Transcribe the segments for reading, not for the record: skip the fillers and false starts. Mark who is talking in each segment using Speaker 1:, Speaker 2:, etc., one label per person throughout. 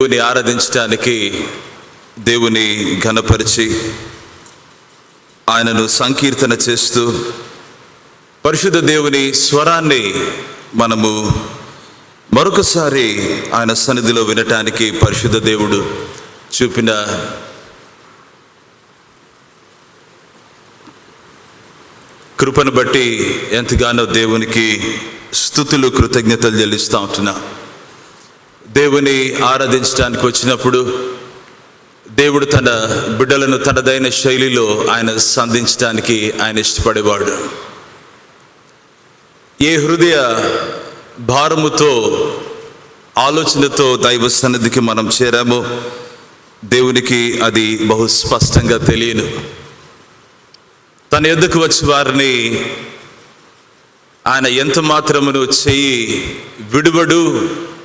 Speaker 1: దేవుని ఆరాధించడానికి, దేవుని ఘనపరిచి ఆయనను సంకీర్తన చేస్తూ పరిశుద్ధ దేవుని స్వరాన్ని మనము మరొకసారి ఆయన సన్నిధిలో వినటానికి పరిశుద్ధ దేవుడు చూపిన కృపను బట్టి ఎంతగానో దేవునికి స్తుతులు కృతజ్ఞతలు చెల్లిస్తూ ఉంటున్నా. దేవుని ఆరాధించడానికి వచ్చినప్పుడు దేవుడు తన బిడ్డలను తనదైన శైలిలో ఆయన సంధించడానికి ఆయన ఇష్టపడేవాడు. ఏ హృదయ భారముతో ఆలోచనతో దైవ సన్నిధికి మనం చేరామో దేవునికి అది బహు స్పష్టంగా తెలియను. తన యొద్దకు వచ్చి వారిని ఆయన ఎంత మాత్రమును చెయ్యి విడువడు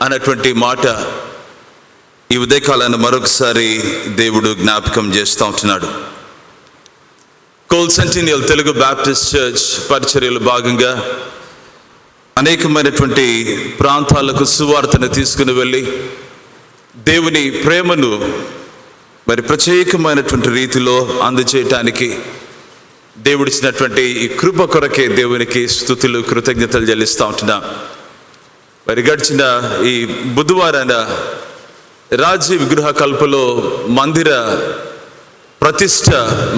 Speaker 1: అన్నటువంటి మాట ఈ ఉదయకాలాన్ని మరొకసారి దేవుడు జ్ఞాపకం చేస్తూ ఉంటున్నాడు. Coal centennial Telugu Baptist church పరిచర్యలో భాగంగా అనేకమైనటువంటి ప్రాంతాలకు సువార్తను తీసుకుని వెళ్ళి దేవుని ప్రేమను ప్రత్యేకమైనటువంటి రీతిలో అందజేయటానికి దేవుడిచ్చినటువంటి ఈ కృప కొరకే దేవునికి స్తుతులు కృతజ్ఞతలు చెల్లిస్తూ ఉంటున్నా. గడిచిన ఈ బుధవారాన రాజీవ్ గృహ కల్పలో మందిర ప్రతిష్ట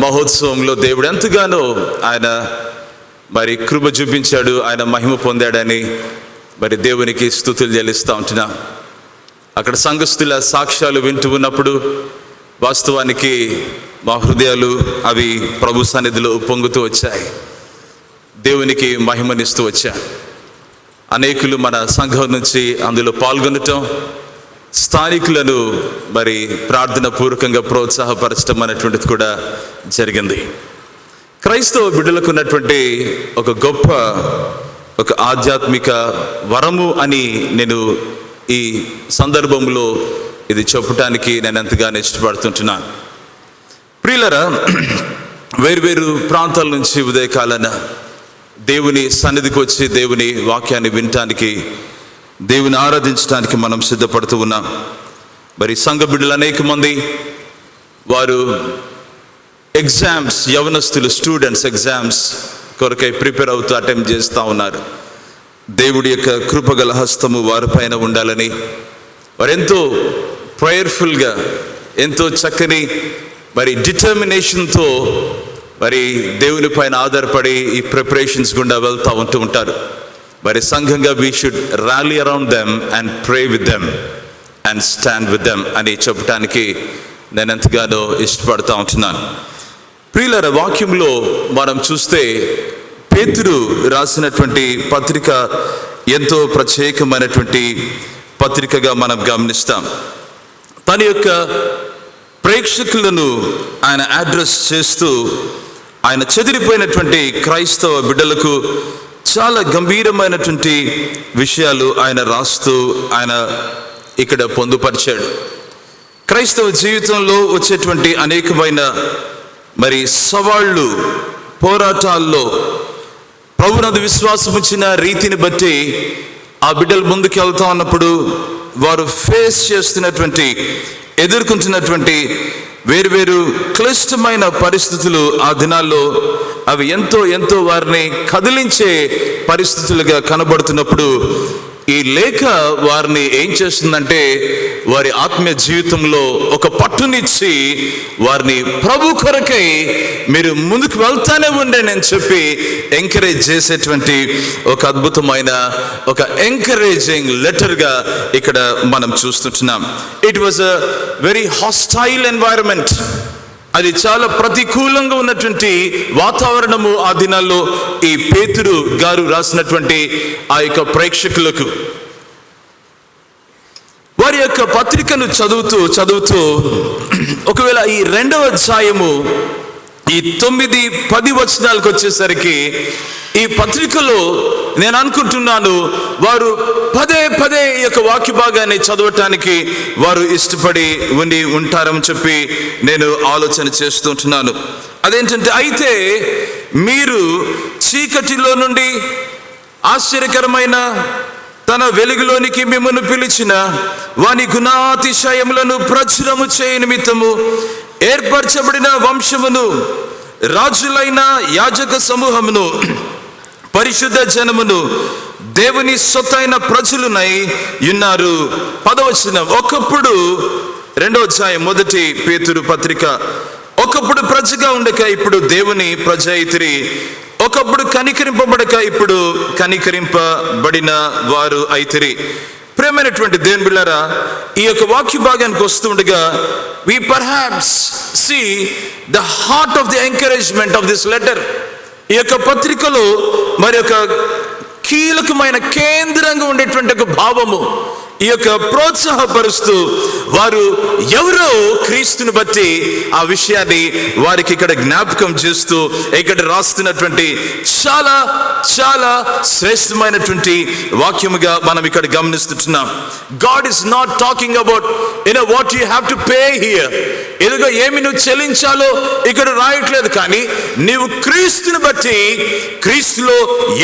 Speaker 1: మహోత్సవంలో దేవుడు ఎంతగానో ఆయన కృప చూపించాడు, ఆయన మహిమ పొందాడని దేవునికి స్తుతులు చెల్లిస్తూ ఉంటున్నా. అక్కడ సంఘస్థుల సాక్ష్యాలు వింటూ ఉన్నప్పుడు వాస్తవానికి మా హృదయాలు అవి ప్రభు సన్నిధిలో పొంగుతూ వచ్చాయి, దేవునికి మహిమనిస్తూ వచ్చాయి. అనేకులు మన సంఘం నుంచి అందులో పాల్గొనటం, స్థానికులను ప్రార్థన పూర్వకంగా ప్రోత్సాహపరచడం అనేటువంటిది కూడా జరిగింది. క్రైస్తవ బిడ్డలకు ఉన్నటువంటి ఒక గొప్ప ఆధ్యాత్మిక వరము అని నేను ఈ సందర్భంలో ఇది చెప్పటానికి నేను ఎంతగానో ఇష్టపడుతుంటున్నాను. ప్రియులరా, వేర్వేరు ప్రాంతాల నుంచి ఉదయకాలన దేవుని సన్నిధికి వచ్చి దేవుని వాక్యాన్ని వినటానికి, దేవుని ఆరాధించడానికి మనం సిద్ధపడుతూ ఉన్నాం. సంఘ బిడ్డలు అనేక మంది వారు ఎగ్జామ్స్, యవనస్తులు స్టూడెంట్స్ ఎగ్జామ్స్ కొరకై ప్రిపేర్ అవుతూ అటెంప్ట్ చేస్తూ ఉన్నారు. దేవుడి యొక్క కృపగల హస్తము వారిపైన ఉండాలని వారెంతో ప్రేయర్ఫుల్గా, ఎంతో చక్కని డిటర్మినేషన్తో దేవుని పైన ఆధారపడి ఈ ప్రిపరేషన్స్ గుండా వెళ్తూ ఉంటారు. సంఘంగా we should rally around them and pray with them and stand with them అని చెప్పడానికి నేను ఎంతగానో ఇష్టపడుతూ ఉంటున్నాను. ప్రియుల వాక్యంలో మనం చూస్తే పేతురు రాసినటువంటి పత్రిక ఎంతో ప్రత్యేకమైనటువంటి పత్రికగా మనం గమనిస్తాం. తన యొక్క ప్రేక్షకులను ఆయన అడ్రస్ చేస్తూ ఆయన చెదిరిపోయినటువంటి క్రైస్తవ బిడ్డలకు చాలా గంభీరమైనటువంటి విషయాలు ఆయన రాస్తూ ఆయన ఇక్కడ పొందుపరిచాడు. క్రైస్తవ జీవితంలో వచ్చేటువంటి అనేకమైన సవాళ్ళు, పోరాటాల్లో ప్రభునందు విశ్వాసం వచ్చిన రీతిని బట్టి ఆ బిడ్డలు ముందుకు వెళ్తా ఉన్నప్పుడు వారు ఫేస్ చేస్తున్నటువంటి, ఎదుర్కొంటున్నటువంటి వేరువేరు క్లిష్టమైన పరిస్థితులు ఆ దినాల్లో అవి ఎంతో ఎంతో వారిని కదిలించే పరిస్థితులుగా కనబడుతున్నప్పుడు ఈ లేఖ వారిని ఏం చేస్తుందంటే వారి ఆత్మీయ జీవితంలో ఒక పట్టునిచ్చి వారిని ప్రభు కొరకై మీరు ముందుకు వెళ్తానే ఉండండి అని చెప్పి ఎంకరేజ్ చేసేటువంటి ఒక అద్భుతమైన ఎంకరేజింగ్ లెటర్గా ఇక్కడ మనం చూస్తున్నాం. It was a very hostile environment. అది చాలా ప్రతికూలంగా ఉన్నటువంటి వాతావరణము ఆ దినాల్లో ఈ పేతురు గారు రాసినటువంటి ఆ యొక్క ప్రేక్షకులకు. వారి యొక్క పత్రికను చదువుతూ ఒకవేళ ఈ 2వ అధ్యాయము ఈ 9-10 వచనాలకు వచ్చేసరికి ఈ పత్రికలో నేను అనుకుంటున్నాను వారు పదే ఈ యొక్క వాక్య భాగాన్ని చదవటానికి వారు ఇష్టపడి ఉంటారని చెప్పి నేను ఆలోచన చేస్తుంటున్నాను. అదేంటంటే, అయితే మీరు చీకటిలో నుండి ఆశ్చర్యకరమైన తన వెలుగులోనికి మిమ్మును పిలిచిన వాని గుణాతిశయములను ప్రచురము చేయ నిమిత్తము ఏర్పరచబడిన వంశమును, రాజులైన యాజక సమూహమును, పరిశుద్ధ జనమును, దేవుని సొత్తైన ప్రజలునై ఉన్నారు. 10వ వచనం. ఒకప్పుడు 2వ అధ్యాయం 1 పేతురు పత్రిక. ఒకప్పుడు ప్రజగా ఉండక ఇప్పుడు దేవుని ప్రజ అయితిరి. ఒకప్పుడు కనికరింపబడక ఇప్పుడు కనికరింపబడిన వారు అయితిరి. ప్రేమైనటువంటి దేవుని బిడ్డలారా, ఈ యొక్క వాక్య భాగానికి వస్తూ ఉండగా we perhaps see the heart of the encouragement of this letter. ఈ యొక్క పత్రికలో మరి యొక్క కీలకమైన కేంద్రంగా ఉండేటువంటి ఒక భావము, ఈ యొక్క ప్రోత్సాహపరుస్తూ వారు ఎవరో క్రీస్తుని బట్టి ఆ విషయాన్ని వారికి ఇక్కడ జ్ఞాపకం చేస్తూ ఇక్కడ రాస్తున్నటువంటి చాలా చాలా శ్రేష్టమైనటువంటి వాక్యముగా మనం ఇక్కడ గమనిస్తున్నాం. God is not talking about what you have to pay here. ఎదుగా ఏమి నువ్వు చెల్లించాలో ఇక్కడ రాయట్లేదు, కానీ నీవు క్రీస్తుని బట్టి, క్రీస్తులో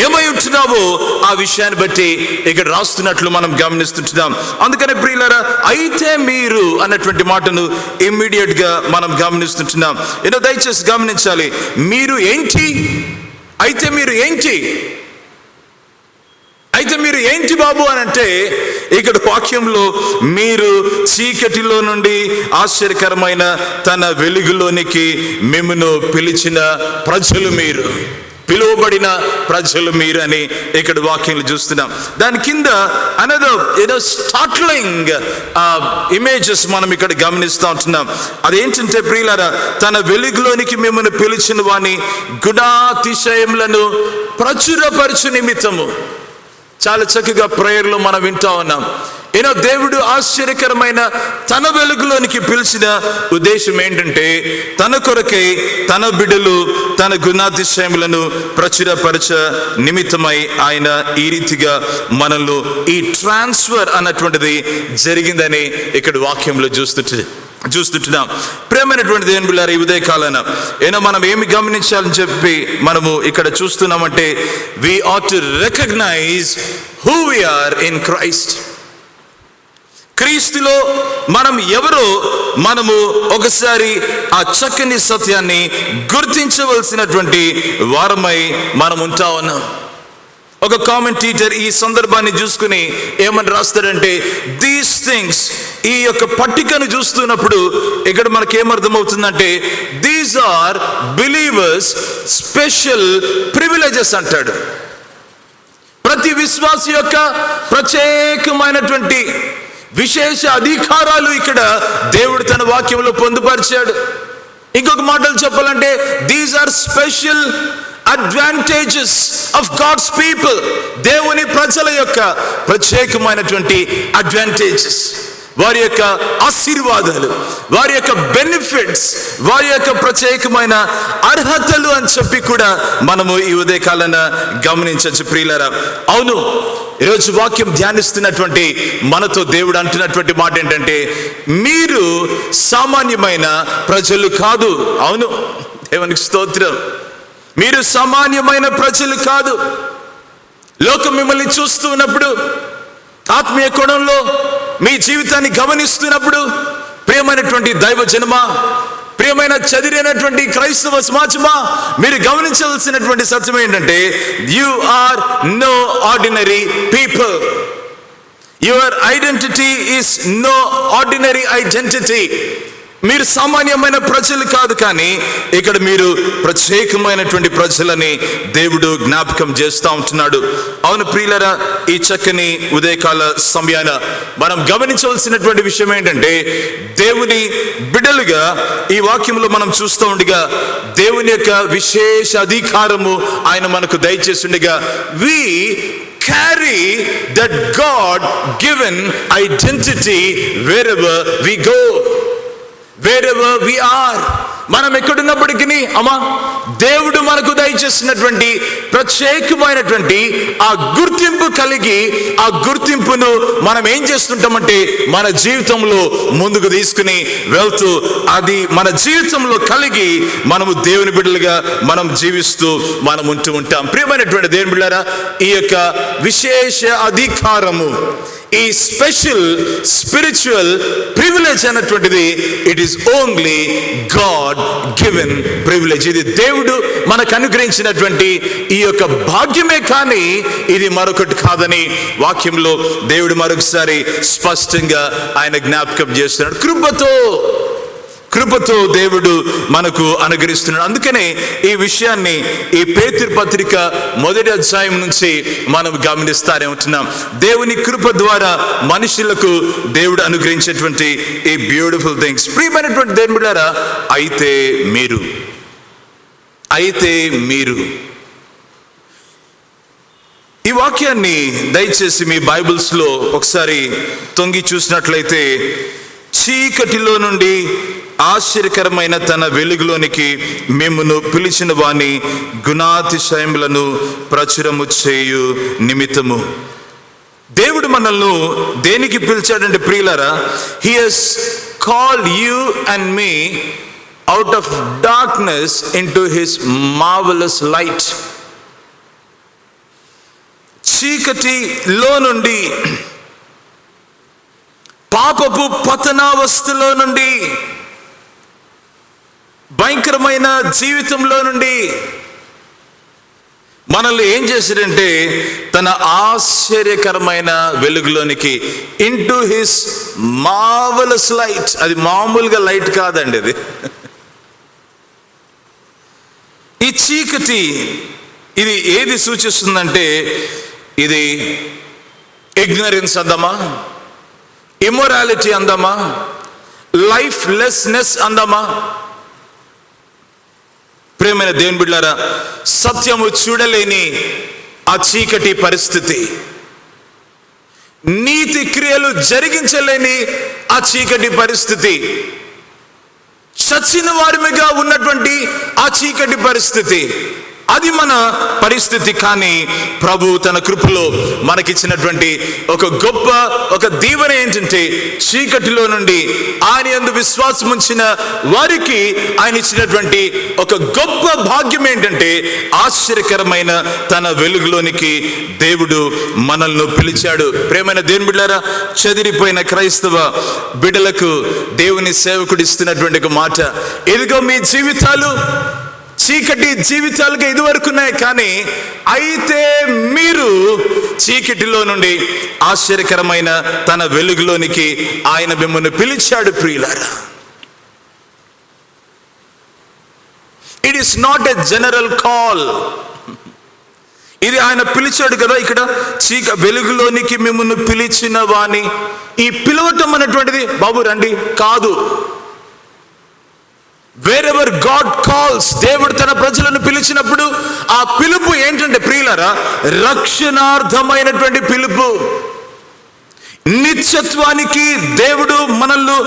Speaker 1: ఏమై ఉంటున్నావో ఆ విషయాన్ని బట్టి ఇక్కడ రాస్తున్నట్లు మనం గమనిస్తుంటున్నాం. అందుకనే ప్రియులారా, అయితే మీరు అన్నటువంటి మాటను ఇమ్మీడియట్ గా మనం గమనిస్తుంటున్నాం. దయచేసి గమనించాలి. మీరు ఏంటి? అయితే మీరు ఏంటి? అయితే మీరు ఏంటి బాబు అని అంటే, ఇక్కడ వాక్యంలో మీరు చీకటిలో నుండి ఆశ్చర్యకరమైన తన వెలుగులోనికి మిమ్మును పిలిచిన ప్రజలు మీరు, పిలువబడిన ప్రజలు మీరు అని ఇక్కడ వాక్యంలో చూస్తున్నాం. దాని కింద అనదర్ స్టార్ట్లింగ్ ఇమేజెస్ మనం ఇక్కడ గమనిస్తూ ఉంటున్నాం. అదేంటంటే ప్రియులారా, తన వెలుగులోనికి మిమ్మల్ని పిలిచిన వాని గుణాతిశయములను ప్రచురపరచు నిమిత్తము. చాలా చక్కగా ప్రేయర్లో మనం వింటా ఉన్నాం. దేవుడు ఆశ్చర్యకరమైన తన వెలుగులోనికి పిలిచిన ఉద్దేశం ఏంటంటే, తన కొరకై తన బిడ్డలు తన గుణాతిశయములను ప్రచురపరచ నిమిత్తమై ఆయన ఈ రీతిగా మనలో ఈ ట్రాన్స్ఫర్ అన్నటువంటిది జరిగిందని ఇక్కడ వాక్యంలో చూస్తుంటున్నాం. ప్రేమైనటువంటి దేవుని బిడ్డలారా, ఈ ఉదయకాలన మనం ఏమి గమనించాలని చెప్పి మనము ఇక్కడ చూస్తున్నామంటే, we ought to recognize who we are in Christ. క్రీస్తులో మనం ఎవరో మనము ఒకసారి ఆ చక్కని సత్యాన్ని గుర్తించవలసినటువంటి వారమై మనం ఉంటా ఉన్నాం. ఒక కామెంటేటర్ ఈ సందర్భాన్ని చూసుకుని ఏమని రాస్తాడంటే, దీస్ థింగ్స్, ఈ యొక్క పట్టికను చూస్తున్నప్పుడు ఇక్కడ మనకి ఏమర్థమవుతుందంటే, these are believers special privileges అంటాడు. ప్రతి విశ్వాసి యొక్క ప్రత్యేకమైనటువంటి విశేష అధికారాలు ఇక్కడ దేవుడు తన వాక్యంలో పొందుపరిచాడు. ఇంకొక మాటలు చెప్పాలంటే, these are special advantages of God's people. దేవుని ప్రజల యొక్క ప్రత్యేకమైనటువంటి అడ్వాంటేజెస్, వారి యొక్క ఆశీర్వాదాలు, వారి యొక్క బెనిఫిట్స్, వారి యొక్క ప్రత్యేకమైన అర్హతలు అని చెప్పి కూడా మనము ఈ ఉదయకాలన గమనించవచ్చు. ప్రియులారా, అవును, ఈరోజు వాక్యం ధ్యానిస్తున్నటువంటి మనతో దేవుడు అంటున్నటువంటి మాట ఏంటంటే, మీరు సామాన్యమైన ప్రజలు కాదు. అవును, దేవునికి స్తోత్రం. మీరు సామాన్యమైన ప్రజలు కాదు. లోకం మిమ్మల్ని చూస్తూ ఉన్నప్పుడు, ఆత్మీయ కోణంలో మీ జీవితాన్ని గమనిస్తున్నప్పుడు, ప్రియమైనటువంటి దైవ జనమా, ప్రియమైన చదివినటువంటి క్రైస్తవ సమాజమా, మీరు గమనించవలసినటువంటి సత్యం ఏంటంటే, you are no ordinary people. Your identity is no ordinary identity. మీరు సామాన్యమైన ప్రజలు కాదు, కానీ ఇక్కడ మీరు ప్రత్యేకమైనటువంటి ప్రజలని దేవుడు జ్ఞాపకం చేస్తూ ఉంటున్నాడు. అవును ప్రియులారా, ఈ చక్కని ఉదయకాల సమయాన మనం గమనించవలసినటువంటి విషయం ఏంటంటే, దేవుని బిడ్డలుగా ఈ వాక్యంలో మనం చూస్తూ ఉండగా దేవుని యొక్క విశేష అధికారము ఆయన మనకు దయచేసి ఉండగా, we carry that God given identity wherever we go. Wherever we are, మనం ఎక్కడున్నప్పటికీ అమ్మా, దేవుడు మనకు దయచేసినటువంటి ప్రత్యేకమైనటువంటి ఆ గుర్తింపు కలిగి, ఆ గుర్తింపును మనం ఏం చేస్తుంటామంటే మన జీవితంలో ముందుకు తీసుకుని వెళ్తూ, అది మన జీవితంలో కలిగి మనము దేవుని బిడ్డలుగా మనం జీవిస్తూ మనం ఉంటూ ఉంటాం. ప్రియమైనటువంటి దేవుని బిడ్డలారా, ఈ యొక్క విశేష అధికారము, ఈ స్పెషల్ స్పిరిచువల్ ప్రివిలేజ్ అన్నటువంటిది, it is only God given privilege. ఇది దేవుడు మనకు అనుగ్రహించినటువంటి ఈ యొక్క భాగ్యమే, కానీ ఇది మరొకటి కాదని వాక్యంలో దేవుడు మరొకసారి స్పష్టంగా ఆయన జ్ఞాపకం చేస్తున్నాడు. కృపతో దేవుడు మనకు అనుగ్రహిస్తున్నాడు. అందుకనే ఈ విషయాన్ని ఈ పేతురు పత్రిక 1వ అధ్యాయం నుంచి మనం గమనిస్తానే ఉంటున్నాం. దేవుని కృప ద్వారా మనుషులకు దేవుడు అనుగ్రహించేటువంటి ఈ బ్యూటిఫుల్ థింగ్స్. ప్రియమైనటువంటి దేవుని బిడ్డలారా, అయితే మీరు ఈ వాక్యాన్ని దయచేసి మీ బైబిల్స్లో ఒకసారి తొంగి చూసినట్లయితే, చీకటిలో నుండి ఆశ్చర్యకరమైన తన వెలుగులోనికి మిమ్మును పిలిచిన వాని గుణాతిశయములను ప్రచురము చేయు నిమిత్తము. దేవుడు మనల్ని దేనికి పిలిచాడంటే ప్రియులారా, he has called you and me out of darkness into his marvellous light. చీకటిలో నుండి, పాపపు పతనావస్థలో నుండి, భయంకరమైన జీవితంలో నుండి మనల్ని ఏం చేశాడంటే తన ఆశ్చర్యకరమైన వెలుగులోనికి, ఇంటూ హిస్ మార్వెలస్ లైట్. అది మామూలుగా లైట్ కాదండి, అది ఈ చీకటి ఇది ఏది సూచిస్తుందంటే, ఇది ఇగ్నరెన్స్ అందామా, ఇమ్మొరాలిటీ అందామా, లైఫ్ లెస్నెస్ అందామా. ప్రియమైన దేవుని బిడ్డలారా, సత్యము చూడలేని ఆ చీకటి పరిస్థితి, నీతి క్రియలు జరిగించలేని ఆ చీకటి పరిస్థితి, చచ్చిన వారిగా ఉన్నటువంటి ఆ చీకటి పరిస్థితి, అది మన పరిస్థితి. కానీ ప్రభు తన కృపలో మనకిచ్చినటువంటి ఒక దీవెన ఏంటంటే, చీకటిలో నుండి ఆయన యందు విశ్వాసం ఉంచిన వారికి ఆయన ఇచ్చినటువంటి ఒక గొప్ప భాగ్యం ఏంటంటే, ఆశ్చర్యకరమైన తన వెలుగులోనికి దేవుడు మనల్ని పిలిచాడు. ప్రియమైన దేవుని బిడ్డలారా, చెదిరిపోయిన క్రైస్తవ బిడ్డలకు దేవుని సేవకుడు ఇస్తున్నటువంటి ఒక మాట, ఇదిగో మీ జీవితాలు చీకటి జీవితాలుగా ఇదివరకున్నాయి, కానీ అయితే మీరు చీకటిలో నుండి ఆశ్చర్యకరమైన తన వెలుగులోనికి ఆయన మిమ్మల్ని పిలిచాడు. ప్రియులారా, it is not a general call. ఇది ఆయన పిలిచాడు కదా, ఇక్కడ వెలుగులోనికి మిమ్మల్ని పిలిచిన వాని, ఈ పిలవటం అనేటువంటిది బాబు రండి కాదు. Wherever God calls, దేవుడు తన ప్రజలను పిలిచినప్పుడు ఆ పిలుపు ఏంటంటే ప్రియులారా, రక్షణార్థమైనటువంటి పిలుపు. నిత్యత్వానికి దేవుడు మనల్ని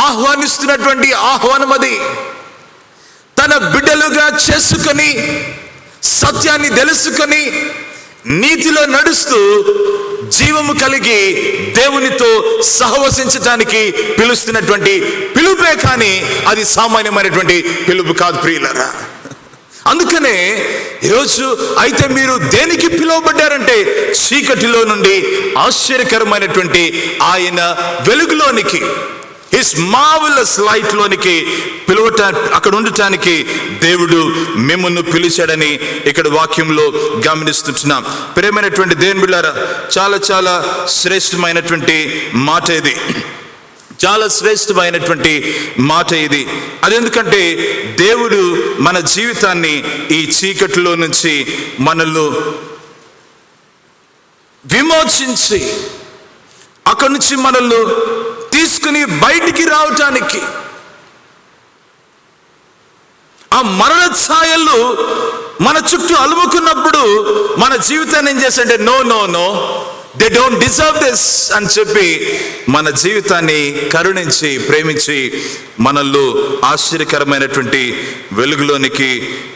Speaker 1: ఆహ్వానిస్తున్నటువంటి ఆహ్వానం అది. తన బిడ్డలుగా చేసుకొని, సత్యాన్ని తెలుసుకొని, నీతిలో నడుస్తూ జీవము కలిగి దేవునితో సహవసించటానికి పిలుస్తున్నటువంటి పిలుపే, కానీ అది సామాన్యమైనటువంటి పిలుపు కాదు ప్రియులారా. అందుకనే ఈరోజు అయితే మీరు దేనికి పిలువబడ్డారంటే, చీకటిలో నుండి ఆశ్చర్యకరమైనటువంటి ఆయన వెలుగులోనికి, హిస్ మార్వెలస్ లైట్ లోనికి అక్కడ ఉండటానికి దేవుడు మిమ్మల్ని పిలిచాడని ఇక్కడ వాక్యంలో గమనిస్తున్నాం. ప్రియమైనటువంటి దేవుని బిడ్డలారా, చాలా చాలా శ్రేష్టమైనటువంటి మాట ఇది, చాలా శ్రేష్టమైనటువంటి మాట ఇది. అదెందుకంటే దేవుడు మన జీవితాన్ని ఈ చీకటిలో నుంచి మనల్ని విమోచించి అక్కడి నుంచి మనల్ని తీసుకుని బయటికి రావటానికి, ఆ మరణ ఛాయలు మన చుట్టూ అలుముకున్నప్పుడు మన జీవితాన్ని ఏం చేశాడంటే, no they don't deserve this అని చెప్పి మన జీవితాన్ని కరుణించి ప్రేమించి మనల్లో ఆశ్చర్యకరమైనటువంటి వెలుగులోనికి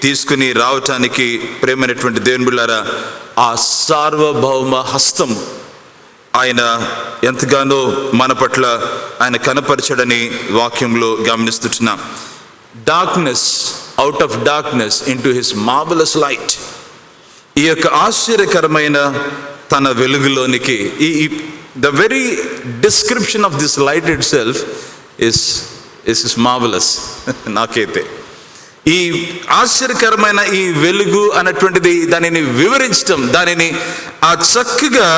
Speaker 1: తీసుకుని రావటానికి ప్రేమైనటువంటి దేవుని బిడ్డలారా, ఆ సార్వభౌమ హస్తం ఆయన ఎంతగానో మన పట్ల ఆయన కనపరచడని వాక్యంలో గమనిస్తున్నాం. Darkness, out of darkness into his marvellous light. ఈ యొక్క ఆశ్చర్యకరమైన తన వెలుగులోనికి, the very description of this light itself is marvellous. నాకైతే ఈ ఆశ్చర్యకరమైన ఈ వెలుగు అన్నటువంటిది, దానిని వివరించడం, దానిని ఆ చక్కగా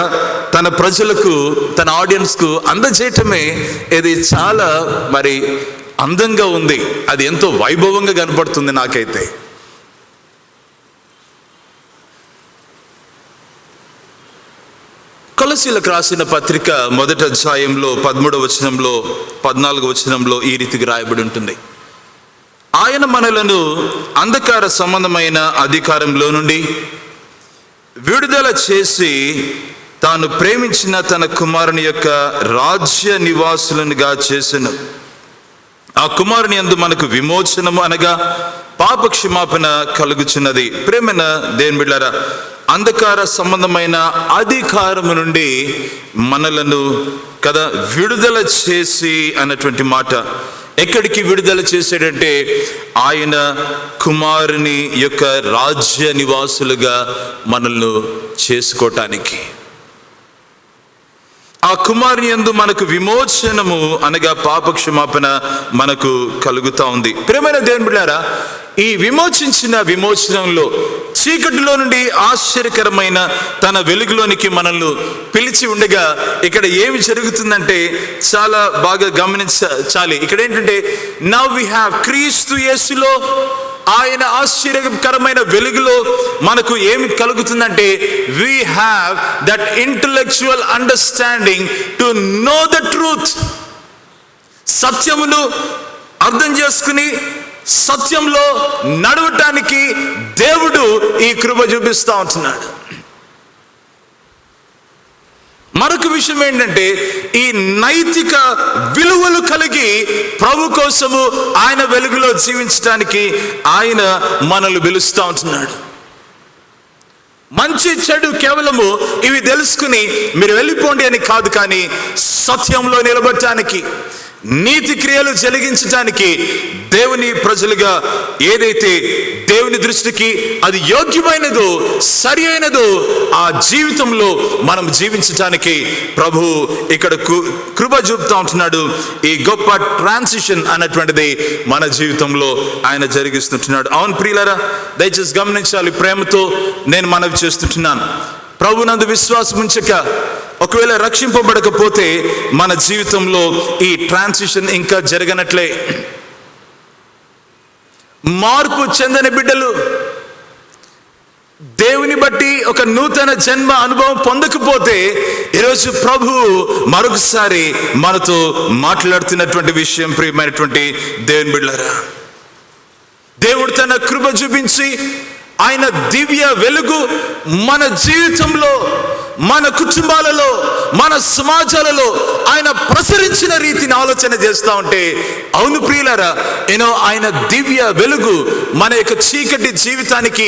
Speaker 1: తన ప్రజలకు, తన ఆడియన్స్కు అందజేయటమే ఇది చాలా మరి అందంగా ఉంది. అది ఎంతో వైభవంగా కనపడుతుంది నాకైతే. కొలసీలకు రాసిన పత్రిక 1వ అధ్యాయంలో 13వ వచనంలో 14వ వచనంలో ఈ రీతికి రాయబడి ఉంటుంది: ఆయన మనలను అంధకార సంబంధమైన అధికారంలో నుండి విడుదల చేసి తాను ప్రేమించిన తన కుమారుని యొక్క రాజ్య నివాసులనుగా చేసెను. ఆ కుమారుని యందు మనకు విమోచనము అనగా పాప క్షమాపణ కలుగుచున్నది. ప్రేమైన దేవుని బిడ్డలారా, అంధకార సంబంధమైన అధికారము నుండి మనలను కదా విడుదల చేసి అన్నటువంటి మాట. ఎక్కడికి విడుదల చేశాడంటే ఆయన కుమారుని యొక్క రాజ్య నివాసులుగా మనల్ని చేసుకోవటానికి. ఆ కుమారుని యందు మనకు విమోచనము అనగా పాప క్షమాపణ మనకు కలుగుతా ఉంది. ప్రియమైన దేవుని బిడ్డలారా, ఈ విమోచనంలో చీకటిలో నుండి ఆశ్చర్యకరమైన తన వెలుగులోనికి మనల్ని పిలిచి ఉండగా ఇక్కడ ఏమి జరుగుతుందంటే చాలా బాగా గమనించాలి. ఇక్కడ ఏంటంటే, నౌ వి హ్యావ్ క్రీస్తు యేసులో ఆయన ఆశ్చర్యకరమైన వెలుగులో మనకు ఏమి కలుగుతుందంటే, we have that intellectual understanding to know the truth. సత్యమును అర్థం చేసుకుని సత్యంలో నడవటానికి దేవుడు ఈ కృప చూపిస్తా ఉంటున్నాడు. మరొక విషయం ఏంటంటే, ఈ నైతిక విలువలు కలిగి ప్రభు కోసము ఆయన వెలుగులో జీవించడానికి ఆయన మనల్ని పిలుస్తూ ఉంటున్నాడు. మంచి చెడు కేవలము ఇవి తెలుసుకుని మీరు వెళ్ళిపోండి అని కాదు, కానీ సత్యంలో నిలబడటానికి, నీతి క్రియలు జరిగించడానికి దేవుని ప్రజలుగా ఏదైతే దేవుని దృష్టికి అది యోగ్యమైనదో సరి అయినదో ఆ జీవితంలో మనం జీవించడానికి ప్రభు ఇక్కడ కృప చూపుతా ఉంటున్నాడు. ఈ గొప్ప ట్రాన్సిషన్ అన్నటువంటిది మన జీవితంలో ఆయన జరిగిస్తుంటున్నాడు. అవును ప్రియులారా, దయచేసి గమనించాలి. ప్రేమతో నేను మనవి చేస్తుంటున్నాను. ప్రభునందు విశ్వాసం ఉంచక ఒకవేళ రక్షింపబడకపోతే మన జీవితంలో ఈ ట్రాన్సిషన్ ఇంకా జరగనట్లే. మార్పు చెందని బిడ్డలు దేవుని బట్టి ఒక నూతన జన్మ అనుభవం పొందకపోతే ఈరోజు ప్రభు మరొకసారి మనతో మాట్లాడుతున్నటువంటి విషయం, ప్రియమైనటువంటి దేవుని బిడ్డలారా, దేవుడు తన కృప చూపించి ఆయన దివ్య వెలుగు మన జీవితంలో, మన కుటుంబాలలో, మన సమాజాలలో ఆయన ప్రసరించిన రీతిని ఆలోచన చేస్తూ ఉంటే, అవును ప్రియులారా, ఆయన దివ్య వెలుగు మన యొక్క చీకటి జీవితానికి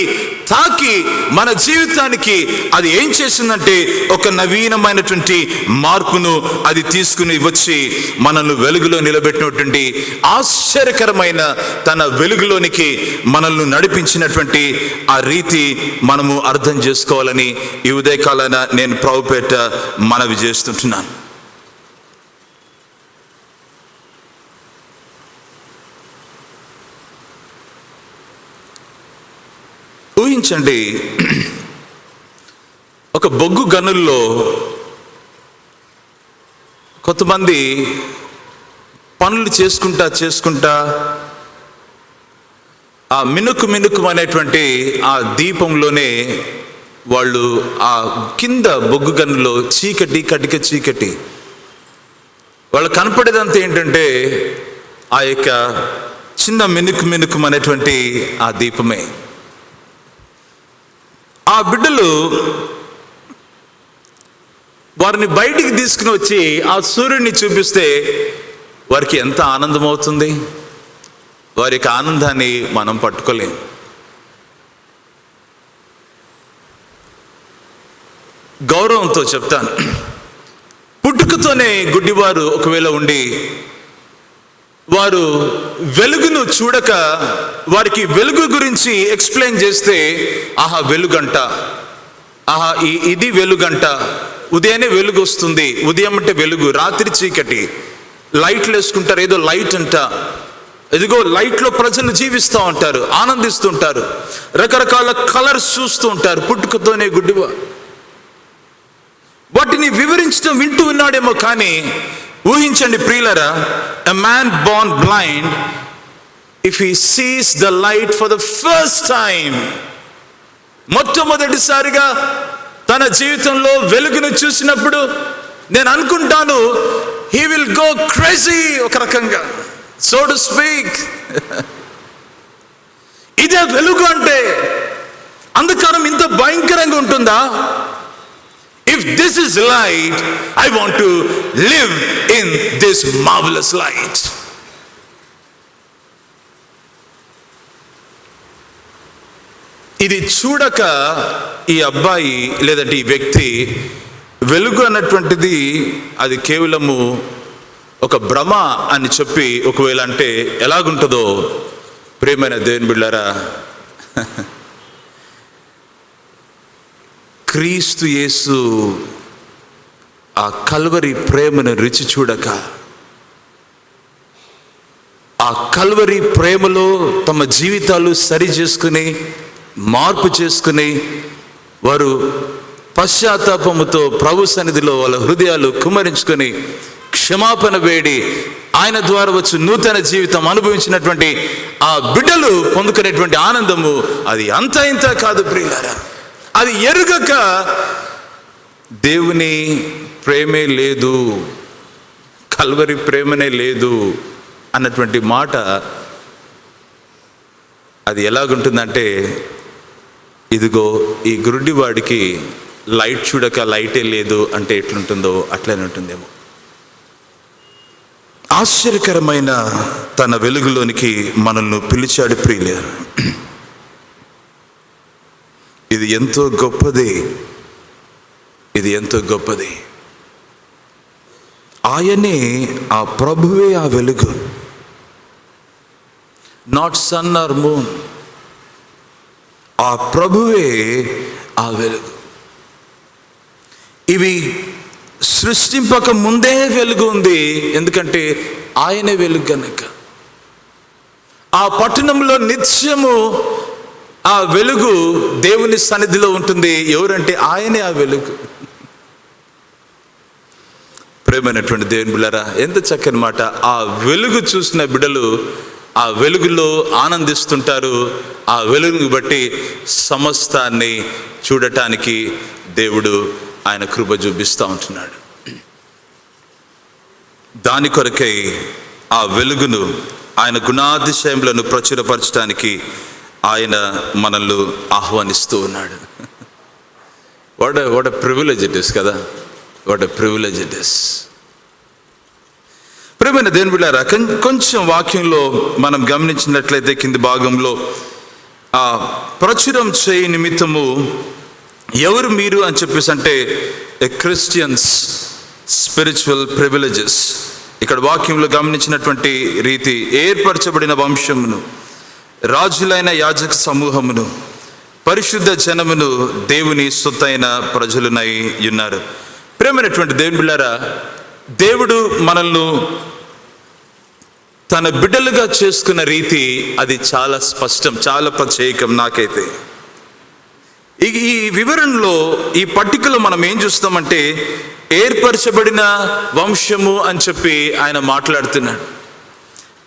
Speaker 1: తాకి మన జీవితానికి అది ఏం చేసిందంటే ఒక నవీనమైనటువంటి మార్పును అది తీసుకుని వచ్చి మనల్ని వెలుగులో నిలబెట్టినటువంటి ఆశ్చర్యకరమైన తన వెలుగులోనికి మనల్ని నడిపించినటువంటి ఆ రీతి మనము అర్థం చేసుకోవాలని ఈ ఉదయకాలాన నేను ప్రభుపేట మనవి చేస్తుంటున్నాను. ఊహించండి, ఒక బొగ్గు గనుల్లో కొంతమంది పనులు చేసుకుంటా ఆ మినుకు అనేటువంటి ఆ దీపంలోనే వాళ్ళు ఆ కింద బొగ్గు గన్నులో కటిక చీకటి వాళ్ళు కనపడేదంతా ఏంటంటే ఆ యొక్క చిన్న మినుకు అనేటువంటి ఆ దీపమే. ఆ బిడ్డలు వారిని బయటికి తీసుకుని వచ్చి ఆ సూర్యుడిని చూపిస్తే వారికి ఎంత ఆనందం అవుతుంది. వారి యొక్క ఆనందాన్ని మనం పట్టుకోలేం. గౌరవంతో చెప్తాను, పుట్టుకతోనే గుడ్డివారు ఒకవేళ ఉండి వారు వెలుగును చూడక వారికి వెలుగు గురించి ఎక్స్ప్లెయిన్ చేస్తే, ఆహా వెలుగంట, ఆహా ఇది వెలుగంట, ఉదయాన్నే వెలుగు వస్తుంది, ఉదయం అంటే వెలుగు, రాత్రి చీకటి, లైట్లు వేసుకుంటారు, ఏదో లైట్ అంట, ఇదిగో లైట్లో ప్రజలు జీవిస్తూ ఉంటారు, ఆనందిస్తుంటారు, రకరకాల కలర్స్ చూస్తూ ఉంటారు. పుట్టుకతోనే గుడ్డివా వాటిని వివరించడం వింటూ ఉన్నాడేమో, కానీ ఊహించండి ప్రియులరా, a man born blind, if he sees the light for the first time, మొట్టమొదటిసారిగా తన జీవితంలో వెలుగును చూసినప్పుడు నేను అనుకుంటాను, he will go crazy, ఒక రకంగా, so to speak. ఇదే వెలుగు అంటే, అంధకారం ఇంత భయంకరంగా ఉంటుందా? If this is light, I want to live in this marvelous light. ఇది చూడక ఈ అబ్బాయి లేదంటే ఈ వ్యక్తి వెలుగు అన్నటువంటిది అది కేవలము ఒక భ్రమ అని చెప్పి ఒకవేళ అంటే ఎలాగుంటుందో ప్రియమైన దేవుని బిడ్డలారా, క్రీస్తు యేసు ఆ కల్వరి ప్రేమను రుచి చూడక, ఆ కల్వరి ప్రేమలో తమ జీవితాలు సరి చేసుకుని మార్పు చేసుకుని వారు పశ్చాత్తాపముతో ప్రభు సన్నిధిలో వాళ్ళ హృదయాలు కుమ్మరించుకొని క్షమాపణ వేడి ఆయన ద్వారా వచ్చి నూతన జీవితం అనుభవించినటువంటి ఆ బిడ్డలు పొందుకునేటువంటి ఆనందము అది అంత ఇంత కాదు ప్రియులారా. అది ఎరుగక దేవుని ప్రేమే లేదు, కల్వరి ప్రేమనే లేదు అన్నటువంటి మాట అది ఎలాగుంటుందంటే, ఇదిగో ఈ గురుడివాడికి లైట్ చూడక లైటే లేదు అంటే ఎట్లుంటుందో అట్లనే ఉంటుందేమో. ఆశ్చర్యకరమైన తన వెలుగులోనికి మనల్ని పిలిచాడు ప్రియులారా. ఇది ఎంతో గొప్పది, ఇది ఎంతో గొప్పది. ఆయనే, ఆ ప్రభువే ఆ వెలుగు, నాట్ సన్ ఆర్ మూన్, ఆ ప్రభువే ఆ వెలుగు. ఇవి సృష్టింపక ముందే వెలుగు ఉంది, ఎందుకంటే ఆయనే వెలుగు కనుక. ఆ పట్టణంలో నిత్యము ఆ వెలుగు దేవుని సన్నిధిలో ఉంటుంది. ఎవరంటే ఆయనే ఆ వెలుగు. ప్రేమైనటువంటి దేవుని బిడ్డలారా, ఎంత చక్కని మాట. ఆ వెలుగు చూసిన బిడ్డలు ఆ వెలుగులో ఆనందిస్తుంటారు. ఆ వెలుగుని బట్టి సమస్తాన్ని చూడటానికి దేవుడు ఆయన కృప చూపిస్తూ ఉంటున్నాడు. దాని కొరకై ఆ వెలుగును, ఆయన గుణాతిశయములను ప్రచురపరచడానికి ఆయన మనల్ని ఆహ్వానిస్తూ ఉన్నాడు. What a privilege it is కదా, what a privilege it is. ప్రియమైన దేవుని బిడ్డలారా, కొంచెం వాక్యంలో మనం గమనించినట్లయితే కింది భాగంలో ఆ ప్రచురం చేయ నిమిత్తము ఎవరు మీరు అని చెప్పేసి అంటే క్రిస్టియన్స్ స్పిరిచువల్ ప్రివిలేజెస్. ఇక్కడ వాక్యంలో గమనించినటువంటి రీతి, ఏర్పరచబడిన వంశమును, రాజులైన యాజక సమూహమును, పరిశుద్ధ జనమును, దేవుని సొత్తైన ప్రజలునై ఉన్నారు. ప్రియమైనటువంటి దేవుని బిడ్డలారా, దేవుడు మనల్ని తన బిడ్డలుగా చేసుకున్న రీతి అది చాలా స్పష్టం, చాలా ప్రత్యేకం. నాకైతే ఈ వివరణలో, ఈ పట్టికలో మనం ఏం చూస్తామంటే, ఏర్పరచబడిన వంశము అని చెప్పి ఆయన మాట్లాడుతున్నాడు.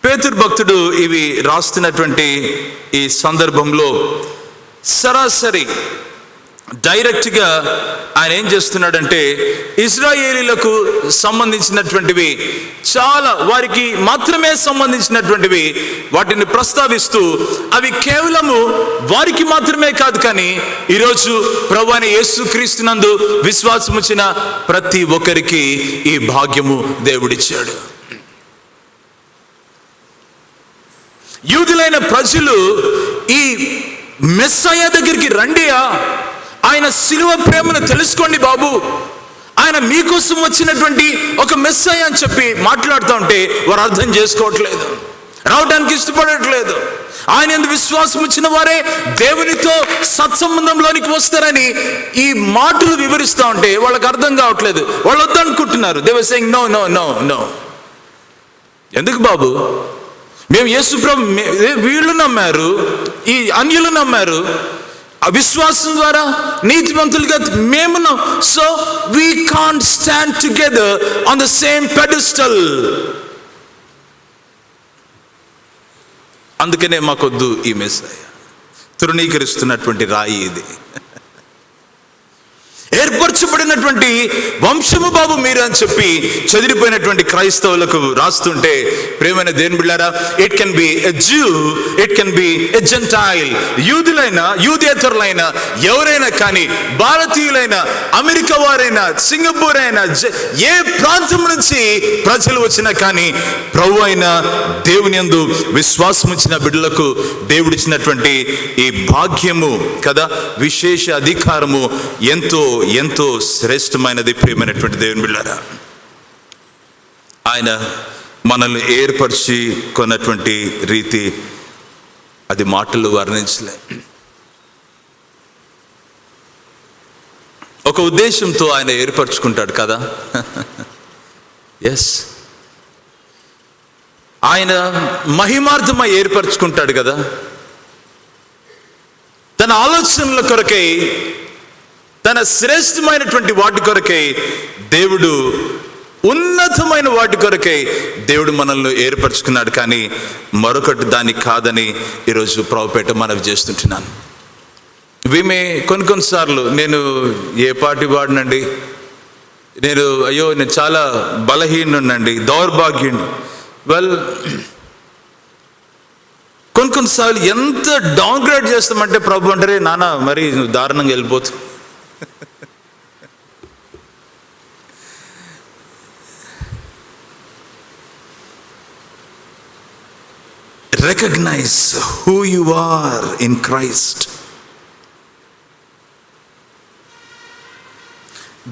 Speaker 1: పేతురు భక్తుడు ఇవి రాస్తున్నటువంటి ఈ సందర్భంలో సరాసరి డైరెక్ట్గా ఆయన ఏం చేస్తున్నాడంటే ఇజ్రాయేలీలకు సంబంధించినటువంటివి, చాలా వారికి మాత్రమే సంబంధించినటువంటివి వాటిని ప్రస్తావిస్తూ, అవి కేవలము వారికి మాత్రమే కాదు కానీ ఈరోజు ప్రభువైన యేసుక్రీస్తునందు విశ్వాసముంచిన ప్రతి ఒక్కరికి ఈ భాగ్యము దేవుడిచ్చాడు. యూదులైన ప్రజలు ఈ మెస్సయ్య దగ్గరికి రండియా, ఆయన శిలువ ప్రేమను తెలుసుకోండి బాబు, ఆయన మీకోసం వచ్చినటువంటి ఒక మెస్సయ్య అని చెప్పి మాట్లాడుతూ ఉంటే వారు అర్థం చేసుకోవట్లేదు, రావడానికి ఇష్టపడట్లేదు. ఆయన యందు విశ్వాసం వచ్చిన వారే దేవునితో సత్సంబంధంలోనికి వస్తారని ఈ మాటలు వివరిస్తూ ఉంటే వాళ్ళకి అర్థం కావట్లేదు. వాళ్ళు వద్దనుకుంటున్నారు. They were saying no no no no. ఎందుకు బాబు, మేము యేసుప్రభు, వీళ్ళు నమ్మారు, ఈ అన్యులు నమ్మారు, విశ్వాసం ద్వారా నీతిమంతులుగా మేము. So we can't stand together on the same pedestal. అందుకనే మాకొద్దు ఈ మెస్సయ్య, తృణీకరిస్తున్నటువంటి రాయి ఇది. ఏర్పరచబడినటువంటి వంశము బాబు మీరు అని చెప్పి చెదిరిపోయినటువంటి క్రైస్తవులకు రాస్తుంటే, ప్రేమైన దేవుని బిడ్డలారా, it can be a Jew, it can be a Gentile. యూదులైనా యూదేతరులైన ఎవరైనా కానీ, భారతీయులైన, అమెరికా వారైనా, సింగపూర్ అయినా, ఏ ప్రాంతం నుంచి ప్రజలు వచ్చినా కానీ ప్రభు అయిన దేవుని యందు విశ్వాసం ఇచ్చిన బిడ్డలకు దేవుడిచ్చినటువంటి ఈ భాగ్యము కదా, విశేష అధికారము ఎంతో ఎంతో శ్రేష్టమైనది. ప్రియమైనటువంటి దేవుని బిడ్డలారా, ఆయన మనల్ని ఏర్పరిచి కొన్నటువంటి రీతి అది మాటలు వర్ణించలే. ఒక ఉద్దేశంతో ఆయన ఏర్పరచుకుంటాడు కదా. ఎస్, ఆయన మహిమార్థమై ఏర్పరచుకుంటాడు కదా. తన ఆలోచనల కొరకై, తన శ్రేష్టమైనటువంటి వాటి కొరకై దేవుడు, ఉన్నతమైన వాటి కొరకై దేవుడు మనల్ని ఏర్పరచుకున్నాడు. కానీ మరొకటి దానికి కాదని ఈరోజు ప్రభుపేట మనవి చేస్తుంటున్నాను. వీమే కొన్నిసార్లు నేను ఏ పార్టీ వాడినండి, నేను చాలా బలహీనుండి, దౌర్భాగ్యుని. వెల్, కొన్నిసార్లు ఎంత డౌన్గ్రేడ్ చేస్తామంటే ప్రభు అంటారే, నాన్న మరి నువ్వు దారుణంగా వెళ్ళిపోతావు. Recognize who you are in Christ.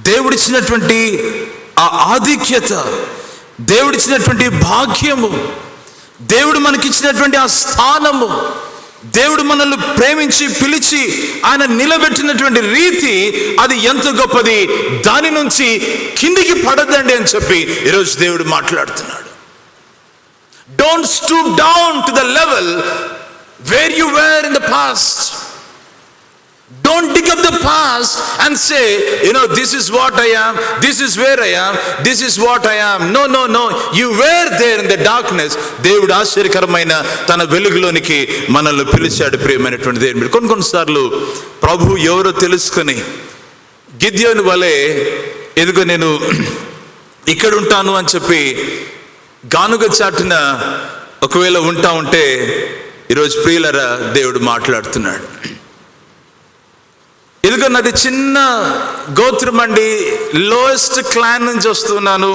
Speaker 1: దేవుడిచ్చినటువంటి ఆ ఆధిక్యత, దేవుడిచ్చినటువంటి భాగ్యము, దేవుడు మనకిచ్చినటువంటి ఆ స్థానము, దేవుడు మనల్ని ప్రేమించి పిలిచి ఆయన నిలబెట్టినటువంటి రీతి అది ఎంత గొప్పది. దాని నుంచి కిందికి పడద్దండి అని చెప్పి ఈరోజు దేవుడు మాట్లాడుతున్నాడు. Don't stoop down to the level where you were in the past. Don't dig up the past and say, this is what I am, this is where I am, this is what I am. No, no, no. You were there in the darkness. దేవుడు ఆశ్చర్యకరమైన తన వెలుగులోనికి మనల్ని పిలిచాడు. ప్రియమైనటువంటి దేవుడు, కొన్నిసార్లు ప్రభు ఎవరో తెలుసుకొని గిద్యోను వలె, ఎదుగో నేను ఇక్కడ ఉంటాను అని చెప్పి గానుగ చాటున ఒకవేళ ఉంటా ఉంటే ఈరోజు ప్రియులరా దేవుడు మాట్లాడుతున్నాడు. ఎందుకంటే నాది చిన్న గోత్రం అండి, లోయెస్ట్ క్లాన్ నుంచి వస్తున్నాను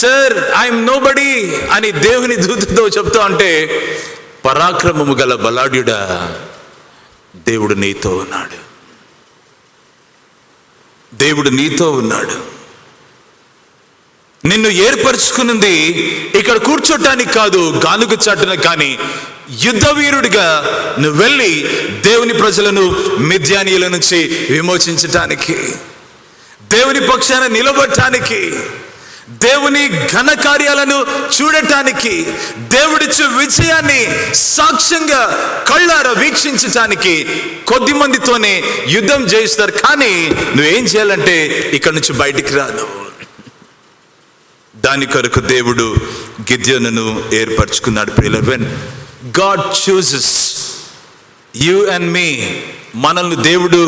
Speaker 1: సార్, ఐఎమ్ నోబడీ అని దేవుని దూతతో చెప్తా ఉంటే, పరాక్రమము గల బలాఢ్యుడా, దేవుడు నీతో ఉన్నాడు, దేవుడు నీతో ఉన్నాడు. నిన్ను ఏర్పరచుకున్నది ఇక్కడ కూర్చోటానికి కాదు, గానుగ చాటున, కానీ యుద్ధ వీరుడిగా నువ్వు వెళ్ళి దేవుని ప్రజలను మిద్యానీయుల నుంచి విమోచించటానికి, దేవుని పక్షాన నిలబడటానికి, దేవుని ఘన కార్యాలను చూడటానికి, దేవుడిచ్చే విజయాన్ని సాక్ష్యంగా కళ్ళారా వీక్షించటానికి కొద్ది మందితోనే యుద్ధం చేయిస్తారు. కానీ నువ్వేం చేయాలంటే ఇక్కడి నుంచి బయటికి రాను. దాని కొరకు దేవుడు గిద్యోనును ఏర్పరచుకున్నాడు. ప్రియులారా, when God chooses you and me, మనల్ని దేవుడు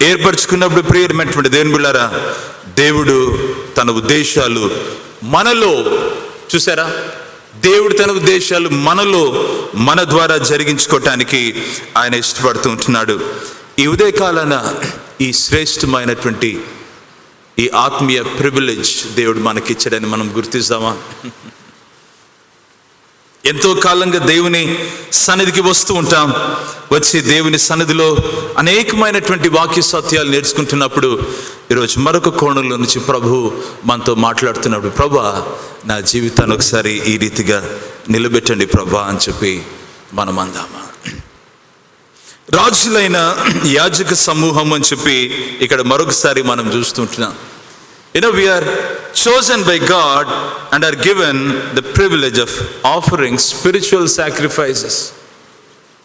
Speaker 1: ఏర్పరచుకున్నప్పుడు ప్రియమైనటువంటి దేవుని బిడ్డలారా, దేవుడు తన ఉద్దేశాలు మనలో, చూసారా, దేవుడు తన ఉద్దేశాలు మనలో, మన ద్వారా జరిగించుకోవటానికి ఆయన ఇష్టపడుతూ ఉంటున్నాడు. ఈ ఉదయకాలాన ఈ శ్రేష్టమైనటువంటి ఈ ఆత్మీయ ప్రివిలేజ్ దేవుడు మనకిచ్చాడని మనం గుర్తిస్తామా? ఎంతో కాలంగా దేవుని సన్నిధికి వస్తూ ఉంటాం. వచ్చి దేవుని సన్నిధిలో అనేకమైనటువంటి వాక్య సత్యాలు నేర్చుకుంటున్నప్పుడు ఈరోజు మరొక కోణంలో నుంచి ప్రభు మనతో మాట్లాడుతున్నప్పుడు, ప్రభా నా జీవితాన్ని ఒకసారి ఈ రీతిగా నిలబెట్టండి ప్రభా అని చెప్పి మనం అందామా? రాజులైన యాజక సమూహం అని చెప్పి ఇక్కడ మరొకసారి మనం చూస్తుంటున్నాం. We are chosen by God and are given the privilege of offering spiritual sacrifices.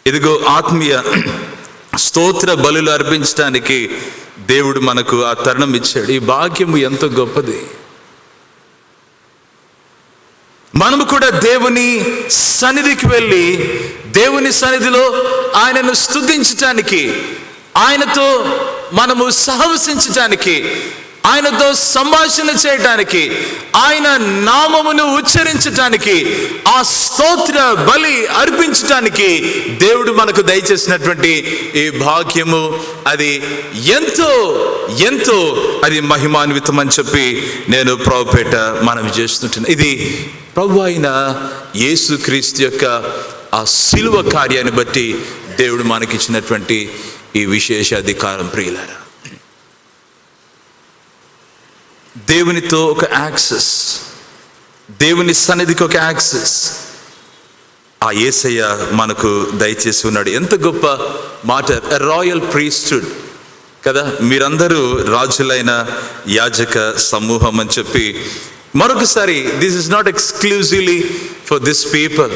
Speaker 1: ఇదిగో ఆత్మీయ స్తోత్ర బలులు అర్పించడానికి దేవుడు మనకు ఆ తరుణం ఇచ్చాడు. ఈ భాగ్యము ఎంతో గొప్పది. మనము కూడా దేవుని సన్నిధికి వెళ్ళి దేవుని సన్నిధిలో ఆయనను స్తుతించటానికి, ఆయనతో మనము సహవసించటానికి, ఆయనతో సంభాషణ చేయటానికి, ఆయన నామమును ఉచ్చరించటానికి, ఆ స్తోత్ర బలి అర్పించటానికి దేవుడు మనకు దయచేసినటువంటి ఈ భాగ్యము అది ఎంతో ఎంతో అది మహిమాన్వితం అని చెప్పి నేను ప్రభుపేట మనవి చేస్తుంటున్నాను. ఇది ప్రభు అయిన యేసుక్రీస్తు యొక్క ఆ శిలువ కార్యాన్ని బట్టి దేవుడు మనకిచ్చినటువంటి ఈ విశేష అధికారం. ప్రియులారా, దేవునితో ఒక యాక్సెస్, దేవుని సన్నిధికి ఒక యాక్సెస్ ఆ యేసయ్య మనకు దయచేసి ఉన్నాడు. ఎంత గొప్ప మాట! రాయల్ ప్రీస్ట్హుడ్ కదా, మీరందరూ రాజులైన యాజక సమూహం అని చెప్పి మరొకసారి, this is not exclusively for this people.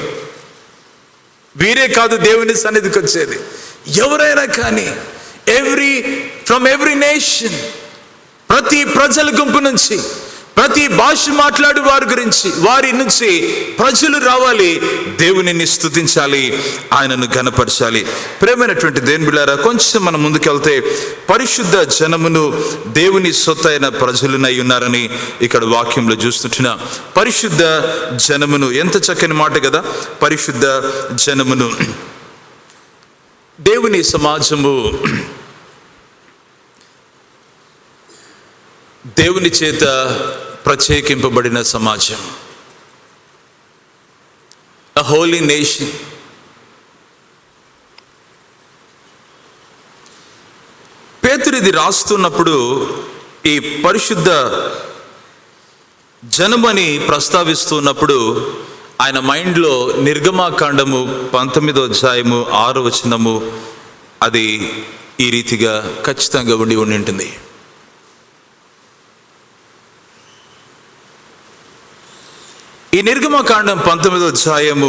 Speaker 1: వీరే కాదు దేవుని సన్నిధికి వచ్చేది, ఎవరైనా కానీ, ఫ్రమ్ ఎవ్రీ నేషన్, ప్రతి ప్రజల గుంపు నుంచి, ప్రతి భాష మాట్లాడు వారి నుంచి ప్రజలు రావాలి, దేవునిని స్తుతించాలి, ఆయనను ఘనపరచాలి. ప్రేమైనటువంటి దేవుని బిడ్డలారా, కొంచెం మనం ముందుకెళ్తే పరిశుద్ధ జనమును దేవుని సొత్తైన ప్రజలునై ఉన్నారని ఇక్కడ వాక్యంలో చూస్తుంటున్నా. పరిశుద్ధ జనమును, ఎంత చక్కని మాట కదా! పరిశుద్ధ జనమును, దేవుని సమాజము దేవుని చేత ప్రత్యేకింపబడిన సమాజం, a holy nation. పేతురు ఇది రాస్తున్నప్పుడు ఈ పరిశుద్ధ జనమని ప్రస్తావిస్తున్నప్పుడు ఆయన మైండ్లో నిర్గమాకాండము 19వ అధ్యాయము 6వ వచనము అది ఈ రీతిగా ఖచ్చితంగా ఉండి ఉంటుంది. ఈ నిర్గమకాండం 19వ అధ్యాయము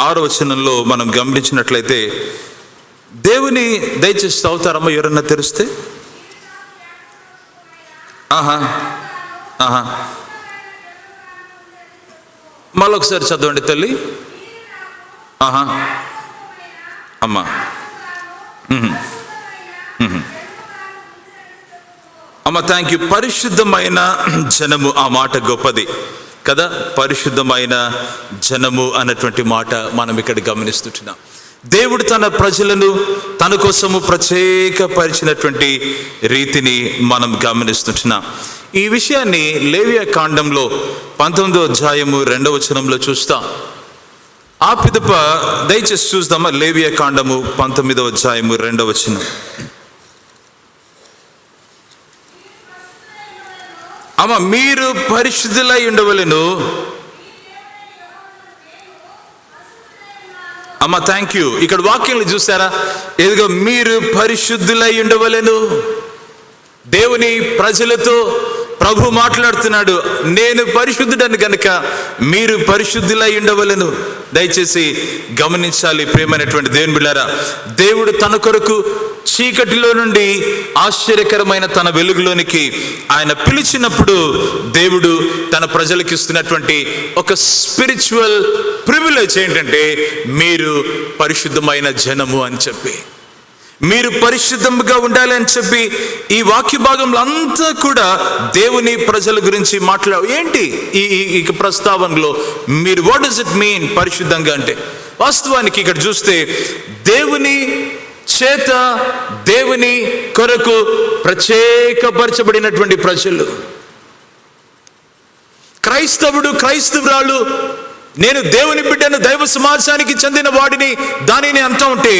Speaker 1: 6వ వచనంలో మనం గమనించినట్లయితే, దేవుని దయచేసి చదువుతారమ్మా ఎవరన్నా తెరిస్తే? మళ్ళొకసారి చదవండి తల్లి. అమ్మా అమ్మ, థ్యాంక్ యూ. పరిశుద్ధమైన జనము, ఆ మాట గొప్పది కదా. పరిశుద్ధమైన జనము అన్నటువంటి మాట మనం ఇక్కడ గమనిస్తుంటున్నాం. దేవుడు తన ప్రజలను తన కోసము ప్రత్యేకపరిచినటువంటి రీతిని మనం గమనిస్తుంటున్నాం. ఈ విషయాన్ని లేవియా కాండంలో 19వ అధ్యాయము 2వ వచనంలో చూస్తాం. ఆ పిదప దయచేసి చూద్దామా, లేవియా కాండము 19వ అధ్యాయము 2వ వచనం. అమ్మ, మీరు పరిశుద్ధులై ఉండవలెను. అమ్మ, థ్యాంక్ యూ. ఇక్కడ వాక్యంలో చూసారా, ఏదిగో మీరు పరిశుద్ధులై ఉండవలెను. దేవుని ప్రజలతో ప్రభు మాట్లాడుతున్నాడు, నేను పరిశుద్ధుడని కనుక మీరు పరిశుద్ధులై ఉండవలెను. దయచేసి గమనించాలి ప్రియమైనటువంటి దేవుని బిడ్డలారా, దేవుడు తన కొరకు చీకటిలో నుండి ఆశ్చర్యకరమైన తన వెలుగులోనికి ఆయన పిలిచినప్పుడు దేవుడు తన ప్రజలకు ఇస్తున్నటువంటి ఒక స్పిరిచువల్ ప్రివిలేజ్ ఏంటంటే, మీరు పరిశుద్ధమైన జనము అని చెప్పి. మీరు పరిశుద్ధంగా ఉండాలి అని చెప్పి ఈ వాక్య భాగంలో అంతా కూడా దేవుని ప్రజల గురించి ఏంటి ఈ ప్రస్తావనలో మీరు వాట్ డస్ ఇట్ మీన్ పరిశుద్ధంగా అంటే? వాస్తవానికి ఇక్కడ చూస్తే దేవుని చేత దేవుని కొరకు ప్రత్యేకపరచబడినటువంటి ప్రజలు, క్రైస్తవురాలు, నేను దేవుని బిడ్డను, దైవ సమాజానికి చెందిన వాడిని, దానిని అంటూ ఉంటే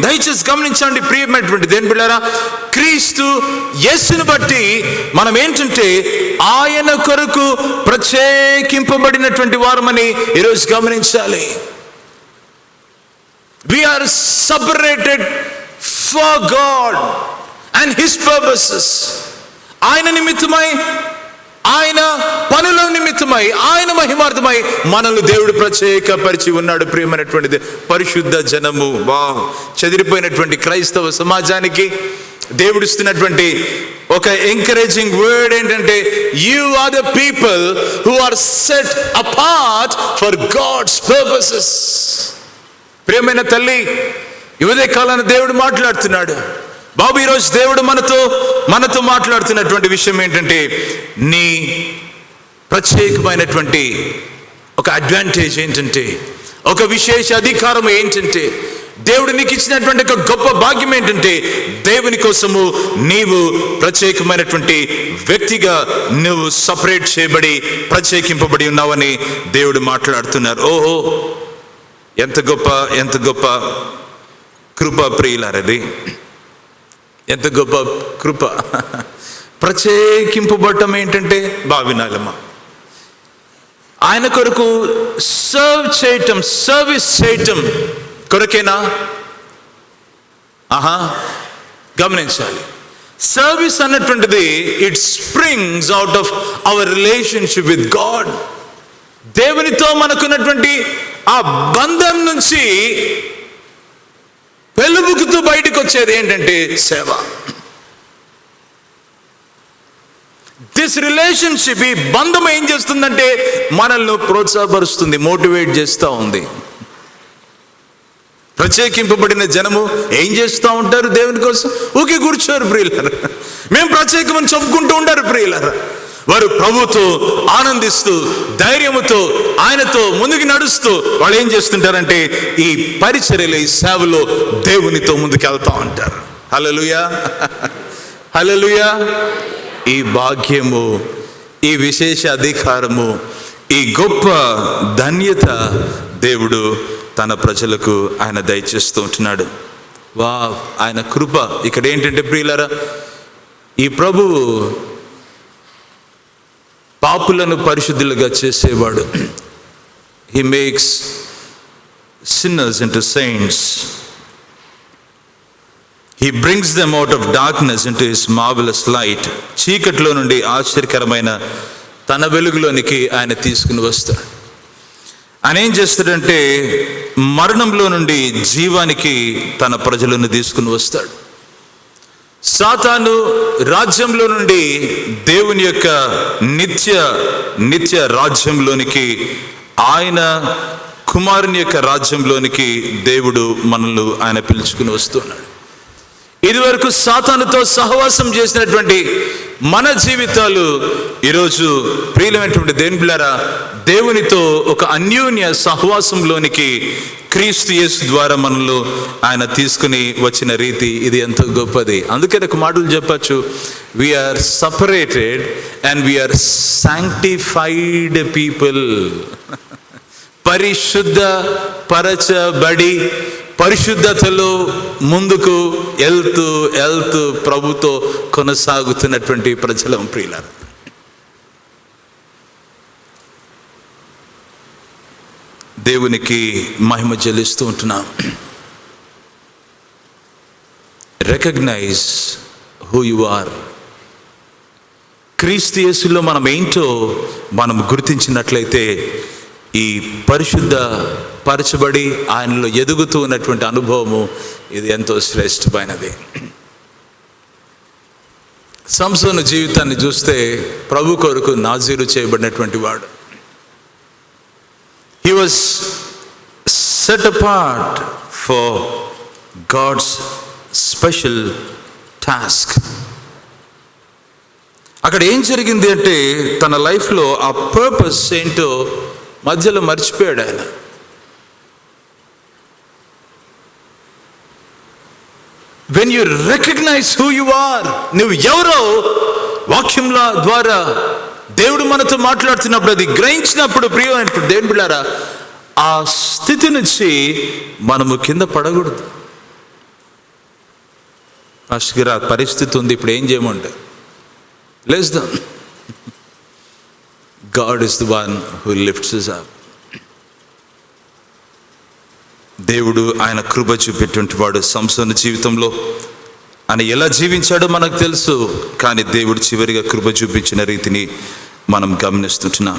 Speaker 1: దయచేసి గమనించండి ప్రియమైనటువంటి దేవుని బిడ్డలారా, క్రీస్తు యేసుని బట్టి మనం ఏంటంటే ఆయన కొరకు ప్రత్యేకింపబడినటువంటి వారమని ఈరోజు గమనించాలి. We are separated for God and His purposes. ఆయన నిమిత్తమై, ఆయన పనుల నిమిత్తమై, ఆయన మహిమార్థమై మనల్ని దేవుడు ప్రత్యేకపరిచి ఉన్నాడు. ప్రియమైనటువంటిది పరిశుద్ధ జనము. చెదిరిపోయినటువంటి క్రైస్తవ సమాజానికి దేవుడు ఇస్తున్నటువంటి ఒక ఎంకరేజింగ్ వర్డ్ ఏంటంటే, you are the people who are set apart for God's purposes. ప్రియమైన తల్లి, ఇవదే కాలాన్ని దేవుడు మాట్లాడుతున్నాడు. బాబు, ఈరోజు దేవుడు మనతో మాట్లాడుతున్నటువంటి విషయం ఏంటంటే, నీ ప్రత్యేకమైనటువంటి ఒక అడ్వాంటేజ్ ఏంటంటే, ఒక విశేష అధికారం ఏంటంటే, దేవుడు నీకు ఇచ్చినటువంటి ఒక గొప్ప భాగ్యం ఏంటంటే, దేవుని కోసము నీవు ప్రత్యేకమైనటువంటి వ్యక్తిగా నువ్వు సపరేట్ చేయబడి ప్రత్యేకింపబడి ఉన్నావని దేవుడు మాట్లాడుతున్నారు. ఓహో, ఎంత గొప్ప కృప ప్రియులారది, ఎంత గొప్ప కృప. ప్రత్యేకింపబడటం ఏంటంటే వినాలమ్మా, ఆయన కొరకు సర్వీస్ చేయటం కొరకేనా? గమనించాలి. సర్వీస్ అన్నటువంటిది it springs out of our relationship with God. దేవునితో మనకున్నటువంటి ఆ బంధం నుంచి వెలుగుతూ బయటకు వచ్చేది ఏంటంటే సేవ. దిస్ రిలేషన్షిప్, ఈ బంధం ఏం చేస్తుందంటే మనల్ని ప్రోత్సాహపరుస్తుంది, మోటివేట్ చేస్తూ ఉంది. ప్రత్యేకింపబడిన జనము ఏం చేస్తూ ఉంటారు దేవుని కోసం? ఊకే కూర్చోరు ప్రియులారా. మేము ప్రత్యేకమని చెప్పుకుంటూ ఉంటారు ప్రియులారా. వారు ప్రభుతో ఆనందిస్తూ, ధైర్యముతో, ఆయనతో ముందుకు నడుస్తూ వాళ్ళు ఏం చేస్తుంటారంటే ఈ పరిచర్యలో, ఈ సేవలో దేవునితో ముందుకు వెళ్తా ఉంటారు. హల్లెలూయా, హల్లెలూయా. ఈ భాగ్యము, ఈ విశేష అధికారము, ఈ గొప్ప ధన్యత దేవుడు తన ప్రజలకు ఆయన దయచేస్తూ ఉంటున్నాడు. ఆయన కృప. ఇక్కడ ఏంటంటే ప్రియులారా, ఈ ప్రభువు పాపులను పరిశుద్ధులుగా చేసేవాడు. He makes sinners into saints. He brings them out of darkness into His marvelous light. చీకట్లో నుండి ఆశ్చర్యకరమైన తన వెలుగులోనికి ఆయన తీసుకుని వస్తాడు. ఆయన ఏం చేస్తాడంటే మరణంలో నుండి జీవానికి తన ప్రజలను తీసుకుని వస్తాడు. సాతాను రాజ్యంలో నుండి దేవుని యొక్క నిత్య రాజ్యంలోనికి, ఆయన కుమారుని యొక్క రాజ్యంలోనికి దేవుడు మనల్ని ఆయన పిలుచుకుని వస్తున్నాడు. ఇదివరకు సాతానుతో సహవాసం చేసినటువంటి మన జీవితాలు ఈరోజు ప్రియులైనటువంటి దేవుని బిడ్డలారా, దేవునితో ఒక అన్యోన్య సహవాసంలోనికి క్రీస్తు యేసు ద్వారా మనలో ఆయన తీసుకుని వచ్చిన రీతి ఇది ఎంతో గొప్పది. అందుకే ఒక మాటలు చెప్పచ్చు, we are separated and we are sanctified people. పరిశుద్ధ పరచబడి పరిశుద్ధతలో ముందుకు వెళ్తూ ప్రభుతో కొనసాగుతున్నటువంటి ప్రజలం ప్రియులారా. దేవునికి మహిమ చెల్లిస్తూ ఉంటున్నాం. Recognize who you are. క్రీస్తు యేసులో మనం ఏంటో మనం గుర్తించినట్లయితే ఈ పరిశుద్ధ పరచబడి ఆయనలో ఎదుగుతూ ఉన్నటువంటి అనుభవము ఇది ఎంతో శ్రేష్టమైనది. సంసోను జీవితాన్ని చూస్తే ప్రభు కొరకు నాజీరు చేయబడినటువంటి వాడు. He was set apart for God's special task. అక్కడ ఏం జరిగింది అంటే తన లైఫ్లో ఆ పర్పస్ ఏంటో మధ్యలో మర్చిపోయాడు ఆయన. When you recognize who you are, నువ్వు ఎవరో వాక్యంల ద్వారా దేవుడు మనతో మాట్లాడుతున్నప్పుడు అది గ్రహించినప్పుడు, ప్రియమైనప్పుడు దేవుని బిడ్డలారా, ఆ స్థితి నుంచి మనము కింద పడకూడదు. ఫస్ట్గా ఆ పరిస్థితి ఉంది, ఇప్పుడు ఏం చేయమంటే less than God is the one who lifts us up. దేవుడు ఆయన కృప చూపేటువంటి వాడు. సంసోను జీవితంలో ఆయన ఎలా జీవించాడో మనకు తెలుసు, కానీ దేవుడు చివరిగా కృప చూపించిన రీతిని మనం గమనిస్తున్నాం.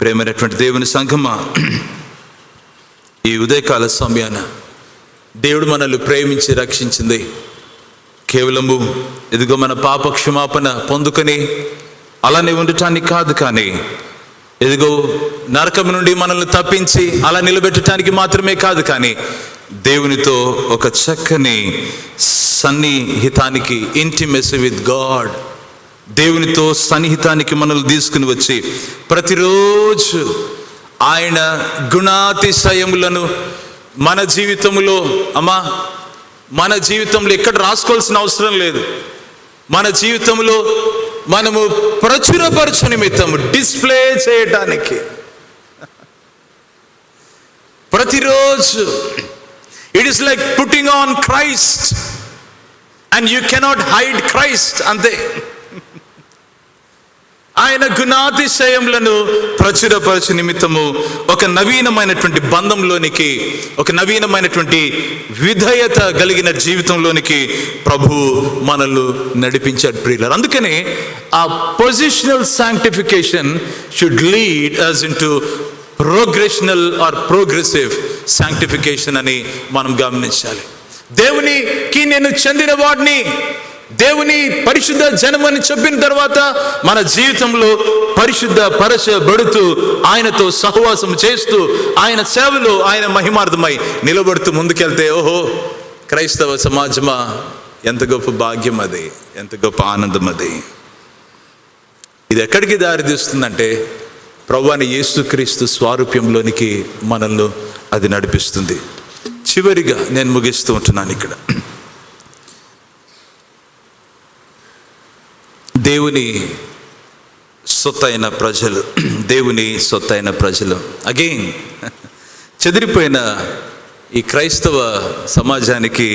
Speaker 1: ప్రేమైనటువంటి దేవుని సంఘమా, ఈ ఉదయకాల సమయాన దేవుడు మనల్ని ప్రేమించి రక్షించింది కేవలము ఇదిగో మన పాప క్షమాపణ పొందుకొని అలానే ఉండటానికి కాదు, కానీ ఇదిగో నరకం నుండి మనల్ని తప్పించి అలా నిలబెట్టడానికి మాత్రమే కాదు, కానీ దేవునితో ఒక చక్కని సన్నిహితానికి, ఇంటిమెసీ విత్ గాడ్, దేవునితో సన్నిహితానికి మనల్ని తీసుకుని వచ్చి ప్రతిరోజు ఆయన గుణాతిశయములను మన జీవితంలో, మన జీవితంలో ఎక్కడ రాసుకోవాల్సిన అవసరం లేదు, మన జీవితంలో మనము ప్రచురపరచు నిమిత్తము డిస్ప్లే చేయటానికి ప్రతిరోజు it is like putting on Christ and you cannot hide Christ. అంతే, ఆయన గుణాతిశయములను ప్రచురపరచు నిమిత్తము ఒక నవీనమైనటువంటి బంధంలోనికి, ఒక నవీనమైనటువంటి విధేయత కలిగిన జీవితంలోనికి ప్రభు మనల్ని నడిపించాడు ప్రియులారా. అందుకనే ఆ positional sanctification should lead us into progressional or progressive sanctification అని మనం గమనించాలి. దేవునికి నేను చెందిన వాడిని, దేవుని పరిశుద్ధ జనమని చెప్పిన తర్వాత మన జీవితంలో పరిశుద్ధ పరచబడుతూ ఆయనతో సహవాసం చేస్తూ ఆయన సేవలో ఆయన మహిమార్థమై నిలబడుతూ ముందుకెళ్తే, ఓహో క్రైస్తవ సమాజమా, ఎంత గొప్ప భాగ్యం అది, ఎంత గొప్ప ఆనందం అది. ఇది ఎక్కడికి దారి తీస్తుందంటే ప్రభువైన యేసుక్రీస్తు స్వారూప్యంలోనికి మనల్ని అది నడిపిస్తుంది. చివరిగా నేను ముగిస్తూ ఉంటున్నాను ఇక్కడ. దేవుని సొత్తైన ప్రజలు, దేవుని సొత్తైన ప్రజలు. అగైన్ చెదిరిపోయిన ఈ క్రైస్తవ సమాజానికి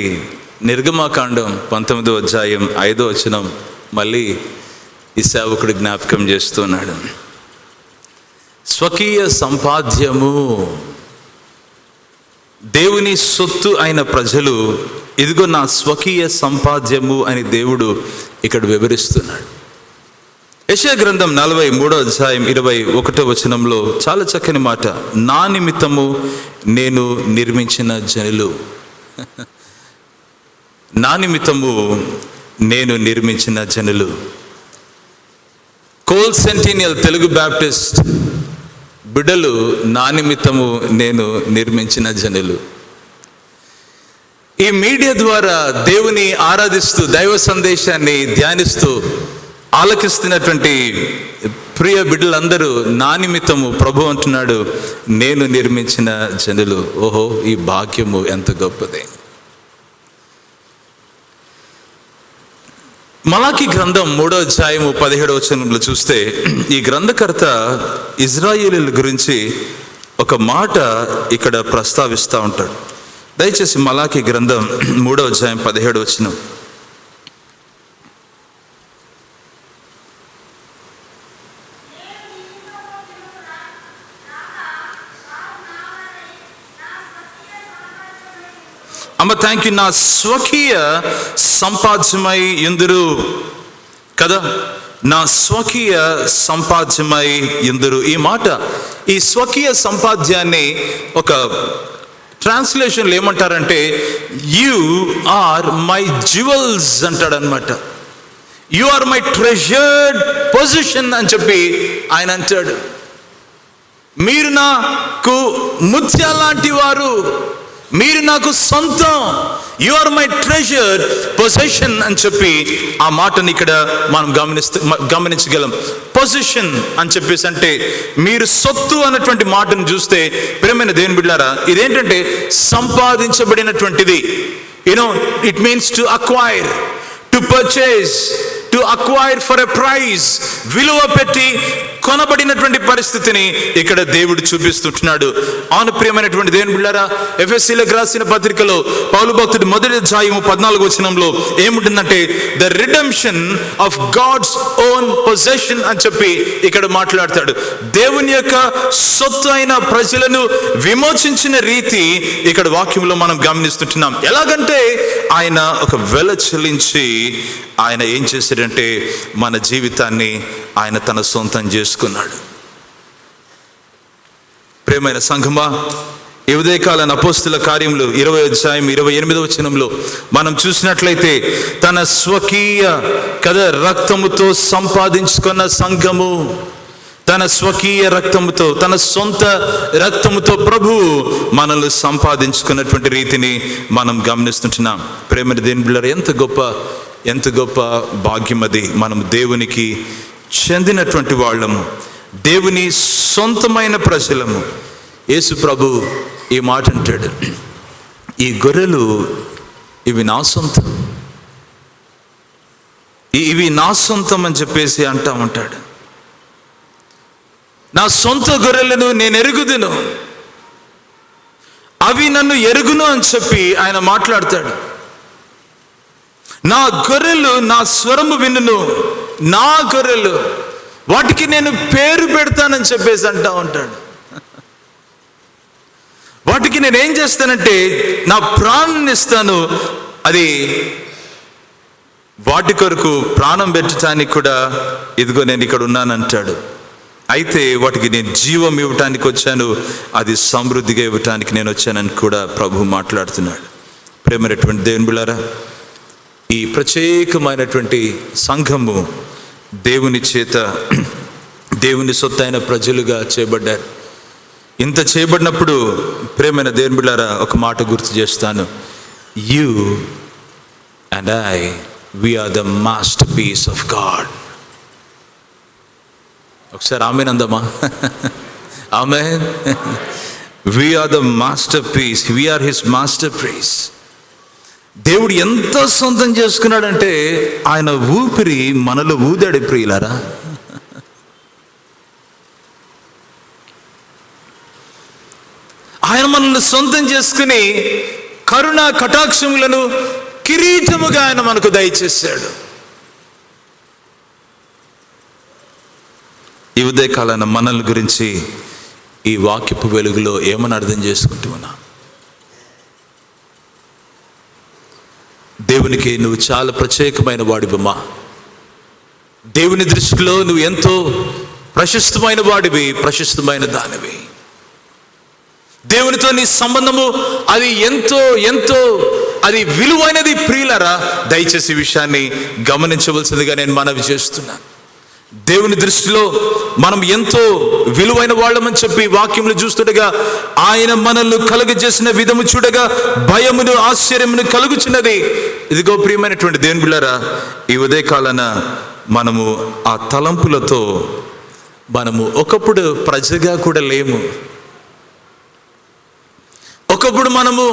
Speaker 1: నిర్గమాకాండం 19వ అధ్యాయం 5వ వచనం మళ్ళీ ఈ సేవకుడు జ్ఞాపకం చేస్తున్నాడు. స్వకీయ సంపాద్యము, దేవుని సొత్తు అయిన ప్రజలు, ఇదిగో నా స్వకీయ సంపాద్యము అని దేవుడు ఇక్కడ వివరిస్తున్నాడు. యెషయా గ్రంథం 43వ అధ్యాయం 21వ వచనంలో చాలా చక్కని మాట, నా నిమిత్తము నేను నిర్మించిన జనులు, నా నిమిత్తము నేను నిర్మించిన జనులు. కోల్ సెంటీనియల్ తెలుగు బ్యాప్టిస్ట్ బిడ్డలు, నా నిమిత్తము నేను నిర్మించిన జనులు. ఈ మీడియా ద్వారా దేవుని ఆరాధిస్తూ దైవ సందేశాన్ని ధ్యానిస్తూ ఆలకిస్తున్నటువంటి ప్రియ బిడ్డలందరూ నా నిమిత్తము ప్రభు అంటున్నాడు, నేను నిర్మించిన జనులు. ఓహో, ఈ భాగ్యము ఎంత గొప్పది. మలాకి గ్రంథం 3వ అధ్యాయము 17వ వచనంలో చూస్తే ఈ గ్రంథకర్త ఇజ్రాయేలీల గురించి ఒక మాట ఇక్కడ ప్రస్తావిస్తూ ఉంటాడు. దయచేసి మలాకి గ్రంథం 3వ అధ్యాయం 17వ వచనం. Thank you. నా స్వకీయ సంపాద్యమై ఎందురు కదా, నా స్వకీయ సంపాద్యమై ఎందురు. ఈ మాట, ఈ స్వకీయ సంపాద్యాన్ని ఒక ట్రాన్స్లేషన్లో ఏమంటారంటే యు ఆర్ మై జ్యువెల్స్ అంటాడనమాట. You are my treasured position అని చెప్పి ఆయన అంటాడు. మీరు నాకు ముత్యాలాంటి వారు, మీరు నాకు సొంతం, you are my treasure position అని చెప్పి ఆ మాటని ఇక్కడ మనం గమనించగలం. పొజిషన్ అని చెప్పేసి అంటే మీరు సొత్తు అన్నటువంటి మాటను చూస్తే ప్రియమైన దేవుని బిడ్డలారా, ఇదేంటంటే సంపాదించబడినటువంటిది. It means to acquire, to purchase, to acquire for a price. విలువ పెట్టి కొనబడినటువంటి పరిస్థితిని ఇక్కడ దేవుడు చూపిస్తుంటున్నాడు. అవును ప్రియమైనటువంటి దేవుని బిడ్డలారా, ఎఫెసీయులకు రాసిన పత్రికలో పౌలు భక్తుడు 1వ అధ్యాయము 14వ వచనంలో ఏముంటుందంటే the redemption of God's own possession అని చెప్పి ఇక్కడ మాట్లాడతాడు. దేవుని యొక్క సొత్తు అయిన ప్రజలను విమోచించిన రీతి ఇక్కడ వాక్యంలో మనం గమనిస్తుంటున్నాం. ఎలాగంటే ఆయన ఒక వెల చెల్లించి ఆయన ఏం చేశాడంటే మన జీవితాన్ని ఆయన తన సొంతం చేసుకున్నాడు. ప్రియమైన సంఘమా, ఈ ఉదయకాల అపోస్తుల కార్యములు 20వ అధ్యాయం 28వ వచనంలో మనం చూసినట్లయితే తన స్వకీయ రక్తముతో సంపాదించుకున్న సంఘము, తన స్వకీయ రక్తముతో, తన సొంత రక్తముతో ప్రభువు మనల్ని సంపాదించుకున్నటువంటి రీతిని మనం గమనిస్తుంటున్నాం. ప్రేమ దేవుని బిడ్డలారా, ఎంత గొప్ప భాగ్యం అది. మనం దేవునికి చెందినటువంటి వాళ్ళము, దేవుని సొంతమైన ప్రజలము. యేసు ప్రభు ఈ మాట అంటాడు, ఈ గొర్రెలు ఇవి నా సొంతం, ఇవి నా సొంతం అని చెప్పేసి అంటా ఉంటాడు. నా సొంత గొర్రెలను నేను ఎరుగుదును, అవి నన్ను ఎరుగును అని చెప్పి ఆయన మాట్లాడతాడు. నా గొర్రెలు నా స్వరము వినును, నా గొర్రెలు, వాటికి నేను పేరు పెడతానని చెప్పేసి అంటా ఉంటాడు. వాటికి నేను ఏం చేస్తానంటే నా ప్రాణాన్ని ఇస్తాను, అది వాటి కొరకు ప్రాణం పెట్టడానికి కూడా ఇదిగో నేను ఇక్కడ ఉన్నానంటాడు. అయితే వాటికి నేను జీవం ఇవ్వటానికి వచ్చాను, అది సమృద్ధిగా ఇవ్వటానికి నేను వచ్చానని కూడా ప్రభు మాట్లాడుతున్నాడు. ప్రేమైనటువంటి దేవుని బిడ్డలారా, ఈ ప్రత్యేకమైనటువంటి సంఘము దేవుని చేత, దేవుని సొత్తైన ప్రజలుగా చేయబడ్డారు. ఇంత చేయబడినప్పుడు ప్రేమైన దేవుని బిడ్డలారా, ఒక మాట గుర్తు చేస్తాను. You and I, we are the masterpiece of God. ఒకసారి ఆమేన్ అందమా? ఆమేన్. We are the masterpiece, we are his masterpiece. దేవుడు ఎంత సొంతం చేసుకున్నాడంటే ఆయన ఊపిరి మనలో ఊదాడు ప్రియులారా. ఆయన మనల్ని సొంతం చేసుకుని కరుణ కటాక్షములను కిరీటముగా ఆయన మనకు దయచేశాడు. ఈ ఉదయకాలాన మనల్ని గురించి ఈ వాక్యపు వెలుగులో ఏమని అర్థం చేసుకుంటూ ఉన్నా? దేవునికి నువ్వు చాలా ప్రత్యేకమైన వాడివమ్మా. దేవుని దృష్టిలో నువ్వు ఎంతో ప్రశస్తమైన వాడివి, ప్రశస్తమైన దానివి. దేవునితో నీ సంబంధము అది ఎంతో ఎంతో అది విలువైనది ప్రియులారా. దయచేసి విషయాన్ని గమనించవలసిందిగా నేను మనవి చేస్తున్నాను. దేవుని దృష్టిలో మనం ఎంతో విలువైన వాళ్ళమని చెప్పి వాక్యములు చూస్తుండగా ఆయన మనల్ని కలుగజేసిన విధము చూడగా భయమును ఆశ్చర్యమును కలుగుచున్నది. ఇదిగో ప్రియమైనటువంటి దేవుని బిడ్డలారా, ఈ ఉదయకాలాన మనము ఆ తలంపులతో మనము ఒకప్పుడు ప్రజగా కూడా లేము. ఒకప్పుడు మనము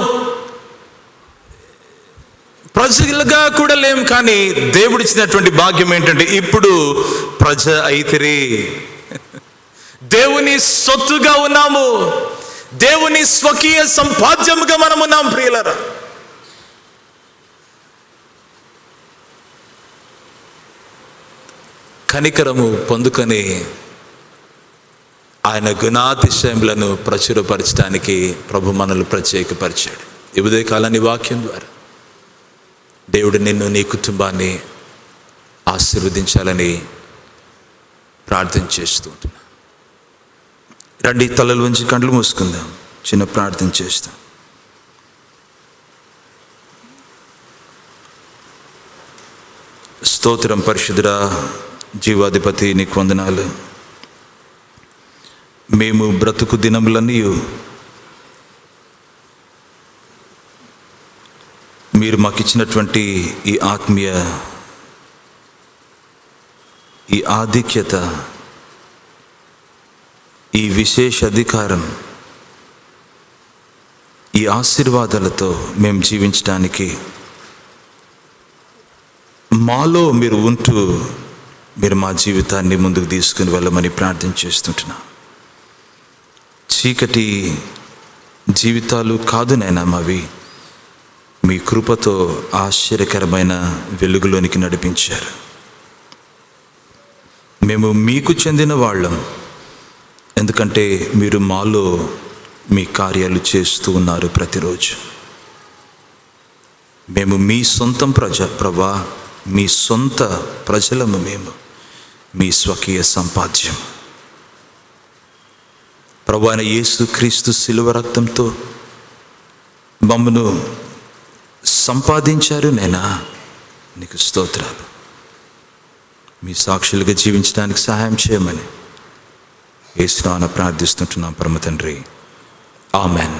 Speaker 1: ప్రజలుగా కూడా లేము. కానీ దేవుడిచ్చినటువంటి భాగ్యం ఏంటంటే ఇప్పుడు ప్రజ అయితిరి, దేవుని సొత్తుగా ఉన్నాము, దేవుని స్వకీయ సంపాద్యముగా మనం ఉన్నాం ప్రియులారా. కనికరము పొందుకొని ఆయన గుణాతిశయములను ప్రచురపరచడానికి ప్రభు మనల్ని ప్రత్యేకపరిచాడు. ఈ ఉదయకాలాన్ని వాక్యం ద్వారా దేవుడు నిన్ను, నీ కుటుంబాన్ని ఆశీర్వదించాలని ప్రార్థన చేస్తూ ఉంటున్నా. రండి, తలలు వంచి కళ్ళు మూసుకుందాం, చిన్న ప్రార్థన చేస్తాం. స్తోత్రం పరిశుద్ధుడా, జీవాధిపతి, నీకు వందనాలు. మేము బ్రతుకు దినములన్నీ మీరు మాకు ఇచ్చినటువంటి ఈ ఆత్మీయ ఈ ఆధిక్యత, ఈ విశేష అధికారం, ఈ ఆశీర్వాదాలతో మేము జీవించడానికి మాలో మీరు ఉంటూ మీరు మా జీవితాన్ని ముందుకు తీసుకుని వెళ్ళమని ప్రార్థన చేస్తుంటున్నాం. చీకటి జీవితాలు కాదు నైనా మావి, మీ కృపతో ఆశ్చర్యకరమైన వెలుగులోనికి నడిపించారు. మేము మీకు చెందిన వాళ్ళం, ఎందుకంటే మీరు మాలో మీ కార్యాలు చేస్తూ ఉన్నారు ప్రతిరోజు. మేము మీ సొంతం ప్రభా, మీ సొంత ప్రజలము, మేము మీ స్వకీయ సంపాద్యం. ప్రభు అయిన యేసు క్రీస్తు శిలువ రక్తంతో మమ్మను సంపాదించారు నైనా, నీకు స్తోత్రాలు. మీ సాక్షులుగా జీవించడానికి సహాయం చేయమని యేసు నామమున ప్రార్థిస్తుంటున్నాం పరమ తండ్రి. ఆమెన్.